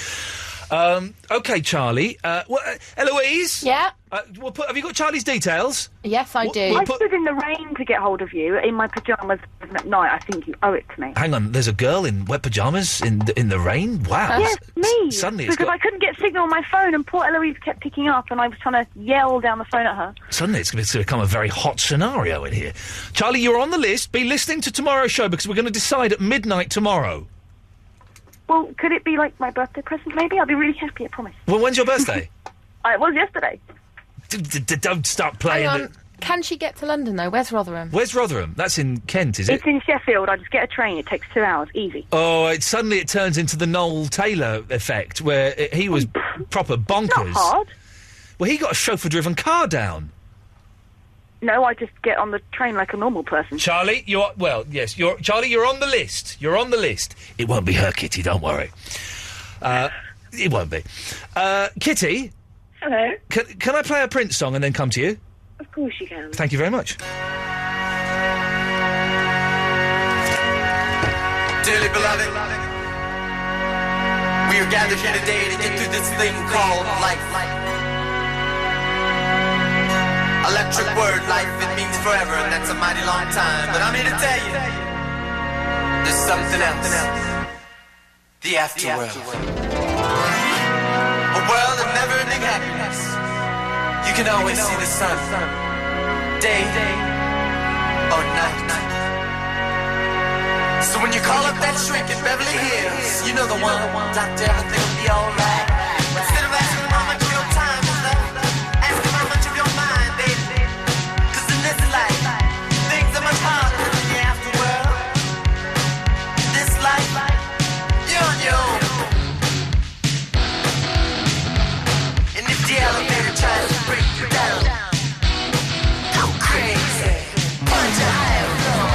Okay, Charlie. Eloise? Yeah? Have you got Charlie's details? Yes, I do. I stood in the rain to get hold of you in my pyjamas at night. I think you owe it to me. Hang on, there's a girl in wet pyjamas in the rain? Wow. Yes, me. Suddenly because I couldn't get signal on my phone, and poor Eloise kept picking up, and I was trying to yell down the phone at her. Suddenly it's going to become a very hot scenario in here. Charlie, you're on the list. Be listening to tomorrow's show, because we're going to decide at midnight tomorrow. Well, could it be like my birthday present, maybe? I'll be really happy, I promise. Well, when's your birthday? It was yesterday. Don't start playing. Hang on. Can she get to London, though? Where's Rotherham? Where's Rotherham? That's in Kent, is it? It's in Sheffield. I just get a train. It takes 2 hours. Easy. Oh, suddenly it turns into the Noel Taylor effect, where he was proper bonkers. Not hard. Well, he got a chauffeur-driven car down. No, I just get on the train like a normal person. Charlie, you're on the list. You're on the list. It won't be her, Kitty, don't worry. It won't be. Kitty? Hello. Can I play a Prince song and then come to you? Of course you can. Thank you very much. Dearly beloved, we are gathered here today to get through this thing called life. Electric word, life, it means forever, and that's a mighty long time. But I'm here to tell you, there's something else. The afterworld. A world of never-ending happiness. You can always see the sun, day or night. So when you call up that shrink in Beverly Hills, you know the one, doctor, everything will be alright. Instead of asking how much of your time is left, ask him how much of your mind, baby. 'Cause in this life, things are much harder than in the afterworld. This life, you're on your own. And if the elevator tries to break you down, go crazy, punch a higher floor.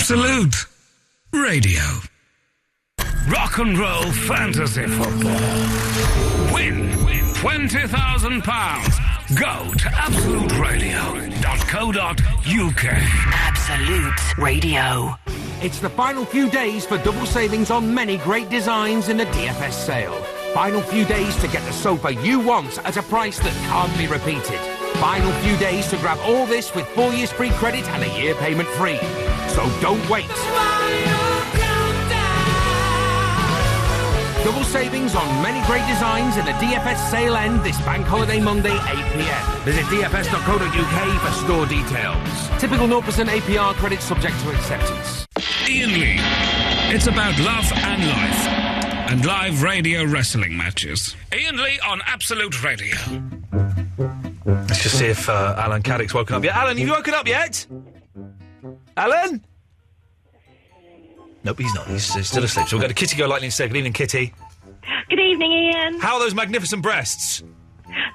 Absolute Radio. Rock and roll fantasy football. Win £20,000. Go to absoluteradio.co.uk. Absolute Radio. It's the final few days for double savings on many great designs in the DFS sale. Final few days to get the sofa you want at a price that can't be repeated. Final few days to grab all this with 4 years free credit and a year payment free. So don't wait. Double savings on many great designs in the DFS sale end this Bank Holiday Monday, 8pm. Visit dfs.co.uk for store details. Typical 0% APR credit subject to acceptance. Iain Lee. It's about love and life. And live radio wrestling matches. Iain Lee on Absolute Radio. Let's just see if Alan Caddick's woken up yet. Alan, have you woken up yet? Alan? Nope, he's not. He's still asleep. So we'll go to Kitty Go Lightning instead. Good evening, Kitty. Good evening, Ian. How are those magnificent breasts?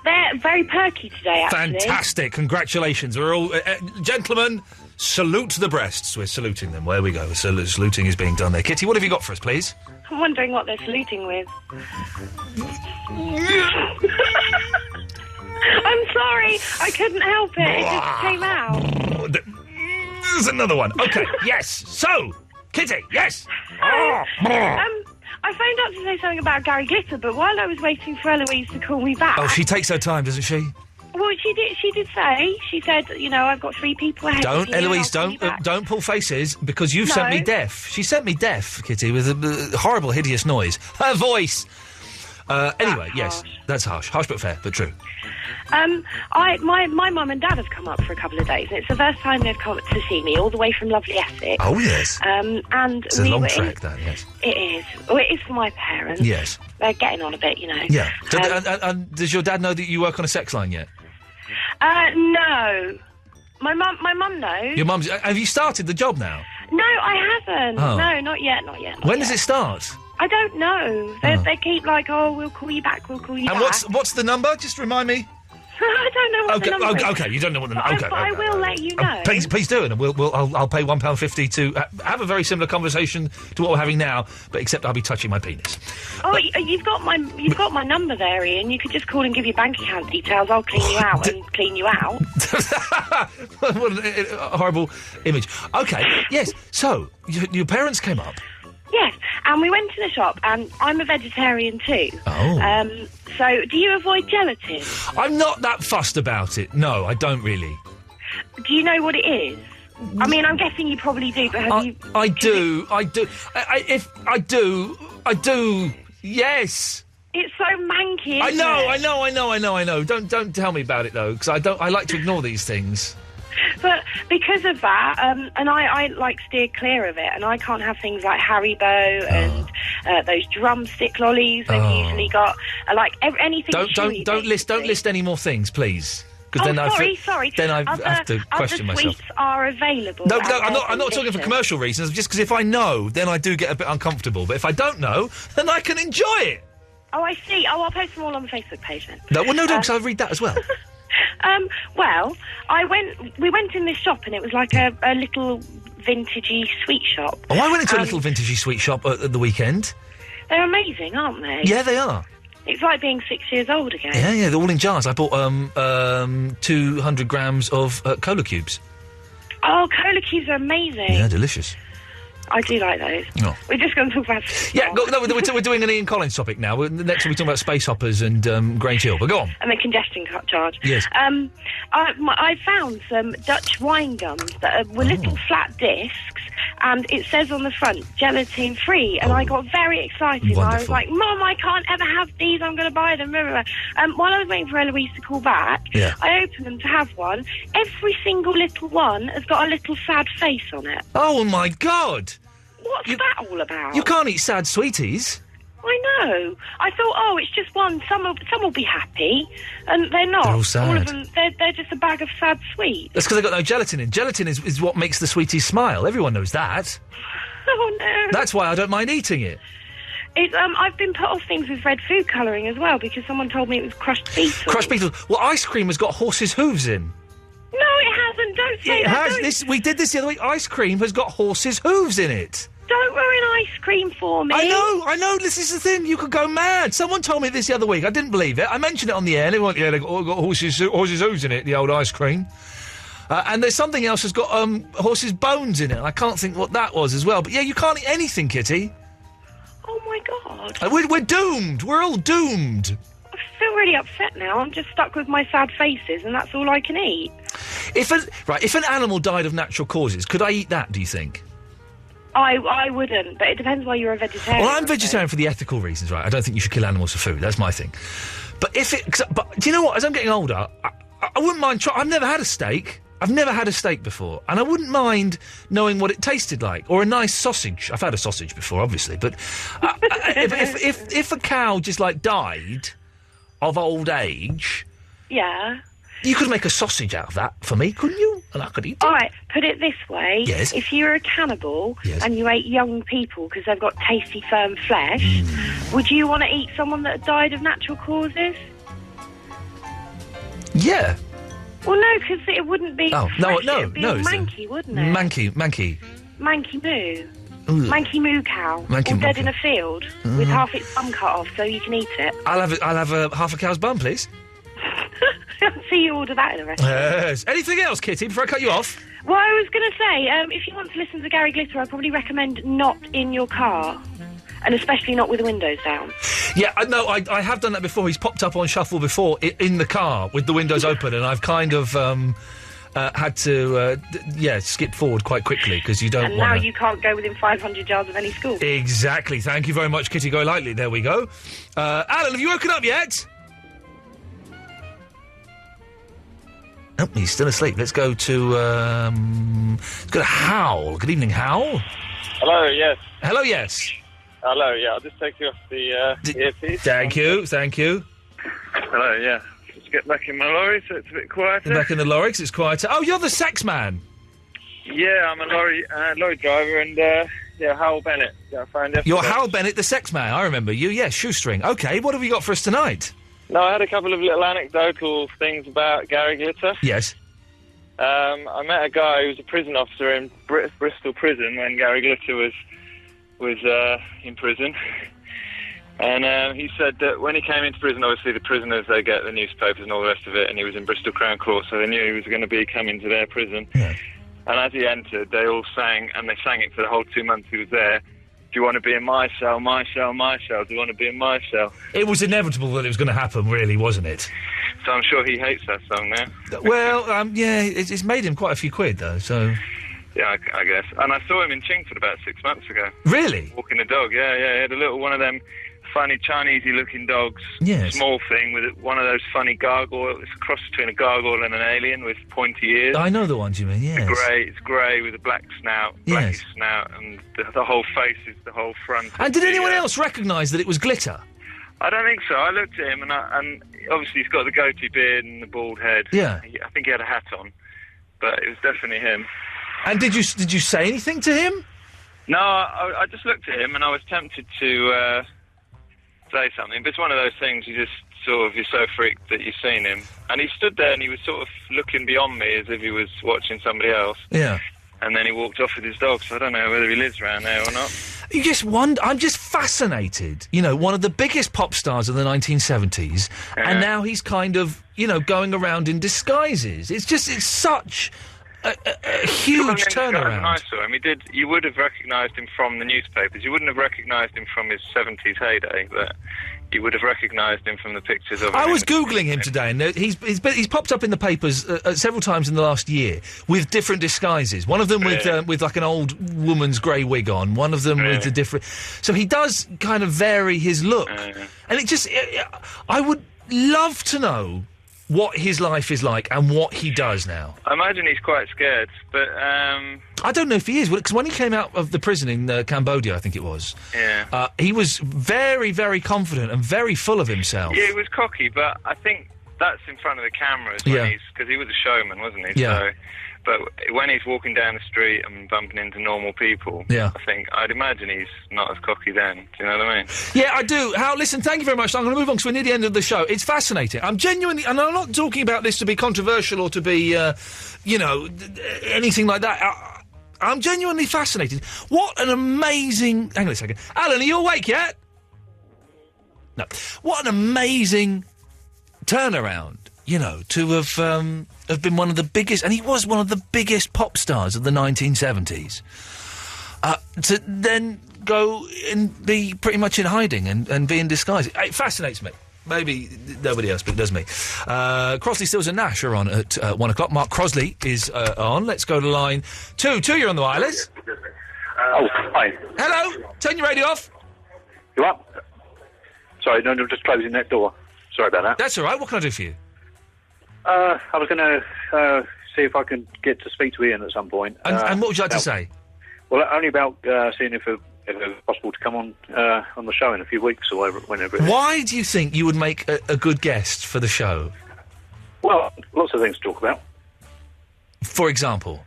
They're very perky today, actually. Fantastic. Congratulations. We're all... gentlemen, salute the breasts. We're saluting them. Where we go. Saluting is being done there. Kitty, what have you got for us, please? I'm wondering what they're saluting with. I'm sorry. I couldn't help it. It just came out. There's another one. Okay, yes. So... Kitty, yes! I phoned up to say something about Gary Glitter, but while I was waiting for Eloise to call me back... Oh, she takes her time, doesn't she? Well, she did say, she said, you know, I've got 3 people ahead of you. Eloise, don't pull faces, because you've sent me deaf. She sent me deaf, Kitty, with a horrible, hideous noise. Her voice! Anyway, yes, that's harsh. Harsh but fair, but true. My mum and dad have come up for a couple of days. It's the first time they've come to see me, all the way from lovely Essex. Oh, yes. And it's a long trek, that, yes. It is. Well, it is for my parents. Yes. They're getting on a bit, you know. Yeah. And does your dad know that you work on a sex line yet? No. My mum knows. Your mum's... Have you started the job now? No, I haven't. Oh. No, not yet. When does it start? I don't know. They keep like, oh, we'll call you back, back. And what's the number? Just remind me. I don't know what the number is. Okay, you don't know what the number is. But I will let you know. Please do, and I'll pay £1.50 to have a very similar conversation to what we're having now, but except I'll be touching my penis. Oh, you've got my number there, Ian. You could just call and give your bank account details. I'll clean you out and clean you out. What a horrible image. Okay, yes. So your parents came up. Yes, and we went to the shop, and I'm a vegetarian too. Oh. So, do you avoid gelatin? I'm not that fussed about it. No, I don't really. Do you know what it is? I mean, I'm guessing you probably do, but have you... I do. Yes. It's so manky, I know. Don't tell me about it, though, because I like to ignore these things. But because of that, and I like steer clear of it, and I can't have things like Haribo and those drumstick lollies they've usually got, like anything. Don't list any more things, please. Then sorry. Then I have to question myself. Other sweets are available. No, I'm not talking for commercial reasons. Just because if I know, then I do get a bit uncomfortable. But if I don't know, then I can enjoy it. Oh, I see. Oh, I'll post them all on the Facebook page then. No, because I'll read that as well. Well, we went in this shop and it was like a little vintagey sweet shop. Oh, I went into a little vintagey sweet shop at the weekend. They're amazing, aren't they? Yeah, they are. It's like being 6 years old again. Yeah, they're all in jars. I bought 200 grams of cola cubes. Oh, cola cubes are amazing. Yeah, delicious. I do like those. Oh. We're just going to talk about... Yeah, we're doing an Ian Collins topic now. Next we're talking about space hoppers and Grange Hill, but go on. And the congestion charge. Yes. I found some Dutch wine gums that were little flat discs, and it says on the front, gelatin-free, and I got very excited. Wonderful. I was like, Mum, I can't ever have these, I'm going to buy them. While I was waiting for Eloise to call back, I opened them to have one. Every single little one has got a little sad face on it. Oh, my God! What's that all about? You can't eat sad sweeties. I know. I thought, it's just one. Some will be happy, and they're not. They're all sad. All of them, they're just a bag of sad sweets. That's because they've got no gelatin in. Gelatin is what makes the sweeties smile. Everyone knows that. Oh, no. That's why I don't mind eating it. I've been put off things with red food colouring as well, because someone told me it was crushed beetles. Crushed beetles. Well, ice cream has got horses' hooves in. No, it hasn't. Don't say It that. has. We did this the other week. Ice cream has got horses' hooves in it. Don't ruin ice cream for me. I know. This is the thing. You could go mad. Someone told me this the other week. I didn't believe it. I mentioned it on the air. And they went, yeah, they've got horses' hooves in it, the old ice cream. And there's something else that's got horses' bones in it. I can't think what that was as well. But yeah, you can't eat anything, Kitty. Oh my God. We're doomed. We're all doomed. I feel really upset now. I'm just stuck with my sad faces, and that's all I can eat. If an animal died of natural causes, could I eat that, do you think? I wouldn't, but it depends why you're a vegetarian. Well, I'm vegetarian for the ethical reasons, right? I don't think you should kill animals for food. That's my thing. But do you know what? As I'm getting older, I wouldn't mind I've never had a steak. I've never had a steak before, and I wouldn't mind knowing what it tasted like, or a nice sausage. I've had a sausage before, obviously, but if a cow just died of old age, yeah, you could make a sausage out of that for me, couldn't you? And I could eat it. All right, put it this way: Yes. if you were a cannibal Yes. and you ate young people because they've got tasty, firm flesh, would you want to eat someone that had died of natural causes? Yeah. Well, no, because it wouldn't be. Oh, fresh, no, it'd be no, it's a- manky, wouldn't it? Manky. Manky moo. Ooh. Manky moo cow. Manky all moo dead cow. in a field Mm. with half its bum cut off so you can eat it. I'll have half a cow's bum, please. See you order that in a restaurant. Yes. Anything else, Kitty, before I cut you off? Well, I was going to say, if you want to listen to Gary Glitter, I'd probably recommend not in your car. And especially not with the windows down. Yeah, no, I have done that before. He's popped up on Shuffle before in the car with the windows open, and I've kind of had to, skip forward quite quickly because you don't And want now you can't go within 500 yards of any school. Exactly. Thank you very much, Kitty. Go lightly. There we go. Alan, have you woken up yet? Oh, he's still asleep. Let's go to Howell. Good evening, Howell. Hello, yes. Hello, yes. Hello, yeah, I'll just take you off the earpiece. Thank you. Hello, yeah. Just get back in my lorry so it's a bit quieter. Back in the lorry 'cause it's quieter. Oh, you're the sex man. Yeah, I'm a lorry driver and, Howell Bennett. Yeah, I found yesterday. You're Howell Bennett, the sex man. I remember you. Yeah, shoestring. Okay, what have you got for us tonight? No, I had a couple of little anecdotal things about Gary Glitter. Yes. I met a guy who was a prison officer in Bristol prison when Gary Glitter was in prison. And he said that when he came into prison, obviously the prisoners, they get the newspapers and all the rest of it, and he was in Bristol Crown Court, so they knew he was going to be coming to their prison. Yeah. And as he entered, they all sang, and they sang it for the whole 2 months he was there. Do you want to be in my cell, my cell, my cell? Do you want to be in my cell? It was inevitable that it was going to happen, really, wasn't it? So I'm sure he hates that song now. Well, yeah, it's made him quite a few quid, though, so... Yeah, I guess. And I saw him in Chingford about 6 months ago. Really? Walking a dog, yeah. He had a little one of them funny Chinese-y-looking dogs. Yes. Small thing with one of those funny gargoyles. It's a cross between a gargoyle and an alien with pointy ears. I know the ones you mean, yes. It's grey with a black snout, blackish snout, and the whole face is the whole front. And did anyone else recognise that it was Glitter? I don't think so. I looked at him, and obviously he's got the goatee beard and the bald head. Yeah. I think he had a hat on, but it was definitely him. And did you say anything to him? No, I just looked at him and I was tempted to say something, but it's one of those things you just you're so freaked that you've seen him. And he stood there and he was sort of looking beyond me as if he was watching somebody else. Yeah. And then he walked off with his dog, so I don't know whether he lives around there or not. You just wonder. I'm just fascinated. You know, one of the biggest pop stars of the 1970s, and now he's kind of, going around in disguises. It's such a huge turnaround. I saw him. You would have recognised him from the newspapers. You wouldn't have recognised him from his 70s heyday, but you would have recognised him from the pictures of him. I was Googling him today, and he's popped up in the papers several times in the last year with different disguises. One of them with like an old woman's grey wig on. One of them with a different... So he does kind of vary his look. And I would love to know what his life is like and what he does now. I imagine he's quite scared, but... I don't know if he is, because when he came out of the prison in Cambodia, I think it was, he was very, very confident and very full of himself. Yeah, he was cocky, but I think that's in front of the cameras because he was a showman, wasn't he? Yeah. So, But when he's walking down the street and bumping into normal people, Yeah. I'd imagine he's not as cocky then. Do you know what I mean? Yeah, I do. Hal, listen, thank you very much. I'm going to move on because we're near the end of the show. It's fascinating. I'm genuinely, and I'm not talking about this to be controversial or to be, anything like that. I'm genuinely fascinated. What an amazing... Hang on a second. Alan, are you awake yet? No. What an amazing turnaround, to have been one of the biggest... And he was one of the biggest pop stars of the 1970s. To then go and be pretty much in hiding and be in disguise. It fascinates me. Maybe nobody else, but it does me. Crosley, Stills and Nash are on at 1 o'clock. Mark Crosley is on. Let's go to line 2. 2, you're on the wireless. Hi. Hello. Turn your radio off. You up? Sorry, no, I'm just closing that door. Sorry about that. That's all right. What can I do for you? I was going to see if I can get to speak to Iain at some point. And what would you like to say? Well, only about seeing if it was possible to come on the show in a few weeks or whenever it is. Why do you think you would make a good guest for the show? Well, lots of things to talk about. For example?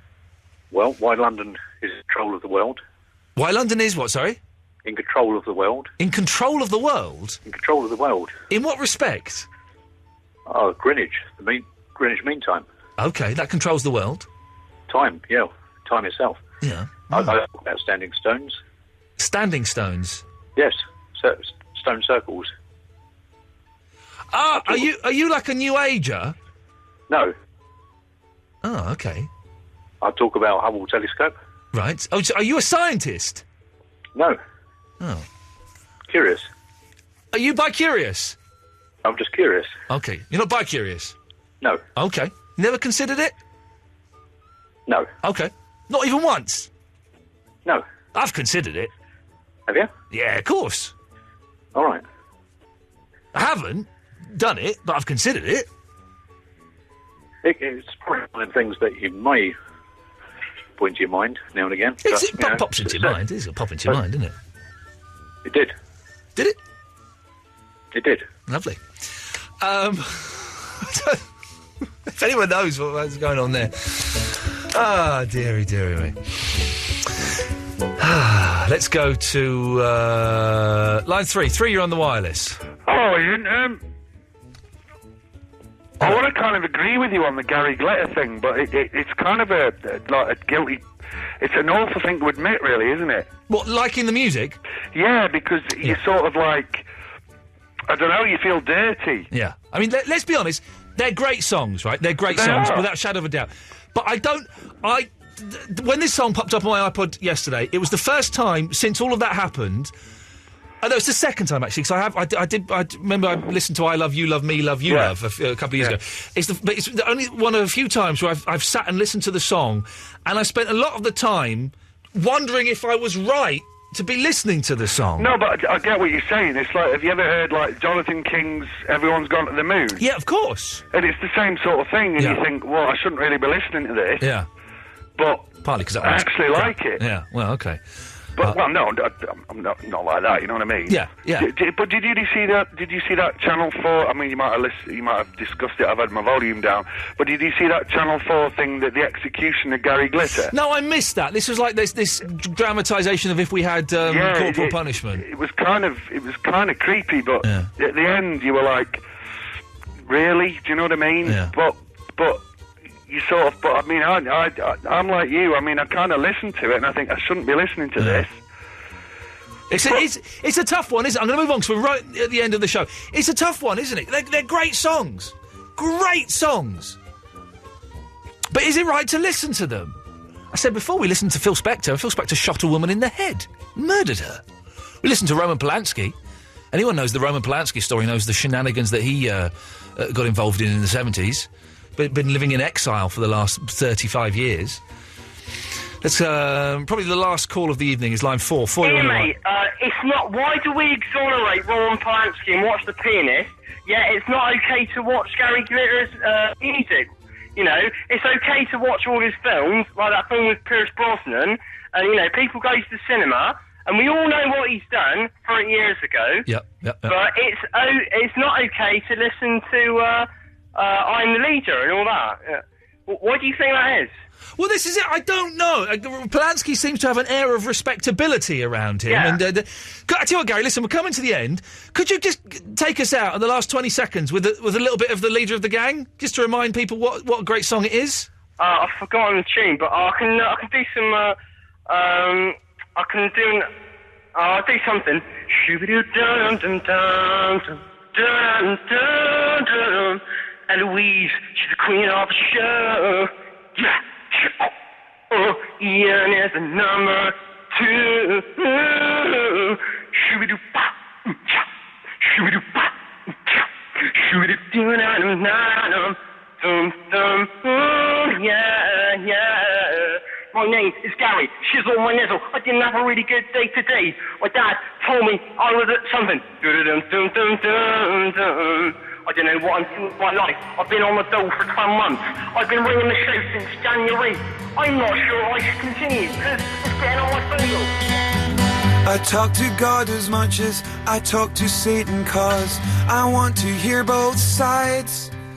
Well, why London is in control of the world. Why London is what, sorry? In control of the world. In control of the world? In control of the world. In what respect? Oh, Greenwich. Greenwich Mean Time. OK, that controls the world. Time, yeah. Time itself. Yeah. I talk about standing stones. Standing stones? Yes. Stone circles. Ah, are you like a New Ager? No. Oh, OK. I talk about Hubble telescope. Right. Oh, so are you a scientist? No. Oh. Curious. Are you bi-curious? I'm just curious. OK. You're not bi-curious? No. OK. Never considered it? No. OK. Not even once? No. I've considered it. Have you? Yeah, of course. All right. I haven't done it, but I've considered it. It's probably one of the things that you may put into your mind now and again. It pops into your mind. It's going to pop into your mind, isn't it? It did. Did it? It did. Lovely. If anyone knows what's going on there. Ah, dearie me. Let's go to line 3. 3, you're on the wireless. Hello, Iain. I want to kind of agree with you on the Gary Glitter thing, but it's kind of a guilty... It's an awful thing to admit, really, isn't it? What, liking the music? Yeah, because you're sort of like... I don't know, you feel dirty. Yeah. I mean, let's be honest, they're great songs, right? They're great songs, without a shadow of a doubt. But when this song popped up on my iPod yesterday, it was the first time since all of that happened. No, it's the second time actually, because I remember I listened to "I Love You, Love Me, Love You, Love" a couple of years ago. It's the only one of a few times where I've sat and listened to the song, and I spent a lot of the time wondering if I was right to be listening to the song. No, but I get what you're saying. It's like, have you ever heard like Jonathan King's "Everyone's Gone to the Moon"? Yeah, of course. And it's the same sort of thing, and you think, well, I shouldn't really be listening to this. Yeah. But partly because I actually like it. Yeah. Well, okay. But well, no, I'm not like that. You know what I mean? Yeah, yeah. But did you see that? Did you see that Channel 4? I mean, you might have discussed it. I've had my volume down. But did you see that Channel 4 thing, that the execution of Gary Glitter? No, I missed that. This was like this dramatisation of if we had corporal punishment. It was kind of creepy. But at the end, you were like, really? Do you know what I mean? Yeah. But. You sort of, but I mean, I'm like you. I mean, I kind of listen to it, and I think I shouldn't be listening to this. It's a tough one, isn't it? I'm going to move on because we're right at the end of the show. It's a tough one, isn't it? They're great songs. Great songs. But is it right to listen to them? I said before, we listened to Phil Spector. Phil Spector shot a woman in the head. Murdered her. We listened to Roman Polanski. Anyone knows the Roman Polanski story knows the shenanigans that he got involved in the 70s. Been living in exile for the last 35 years. Let's probably the last call of the evening is line 4. Hey, mate, it's not... Why do we exonerate Roman Polanski and watch The Pianist, yet it's not okay to watch Gary Glitter's music? You know, it's okay to watch all his films, like that film with Pierce Brosnan, and, you know, people go to the cinema, and we all know what he's done 30 years ago. Yep. But it's not okay to listen to... I'm the Leader and all that. Yeah. Why do you think that is? Well, this is it. I don't know. Polanski seems to have an air of respectability around him. Yeah. And I tell you what, Gary, listen, we're coming to the end. Could you just take us out in the last 20 seconds with a little bit of the leader of the gang, just to remind people what a great song it is? I've forgotten the tune, but I can do some. I'll do something. Eloise, she's the queen of the show. Yeah. Oh, Iain is the number 2. Shoo-be-doo-ba, cha. Shoo-be-doo-ba, cha. Shoo-be-doo-doo-na-na-na. Dum-dum, yeah. My name is Gary, shizzle my nizzle. I didn't have a really good day today. My dad told me I was at something. Dum-dum-dum-dum-dum. I don't know what I'm doing with my life. I've been on the dole for 12 months. I've been ringing the show since January. I'm not sure I should continue, because it's getting on my phone. I talk to God as much as I talk to Satan, 'cause I want to hear both sides.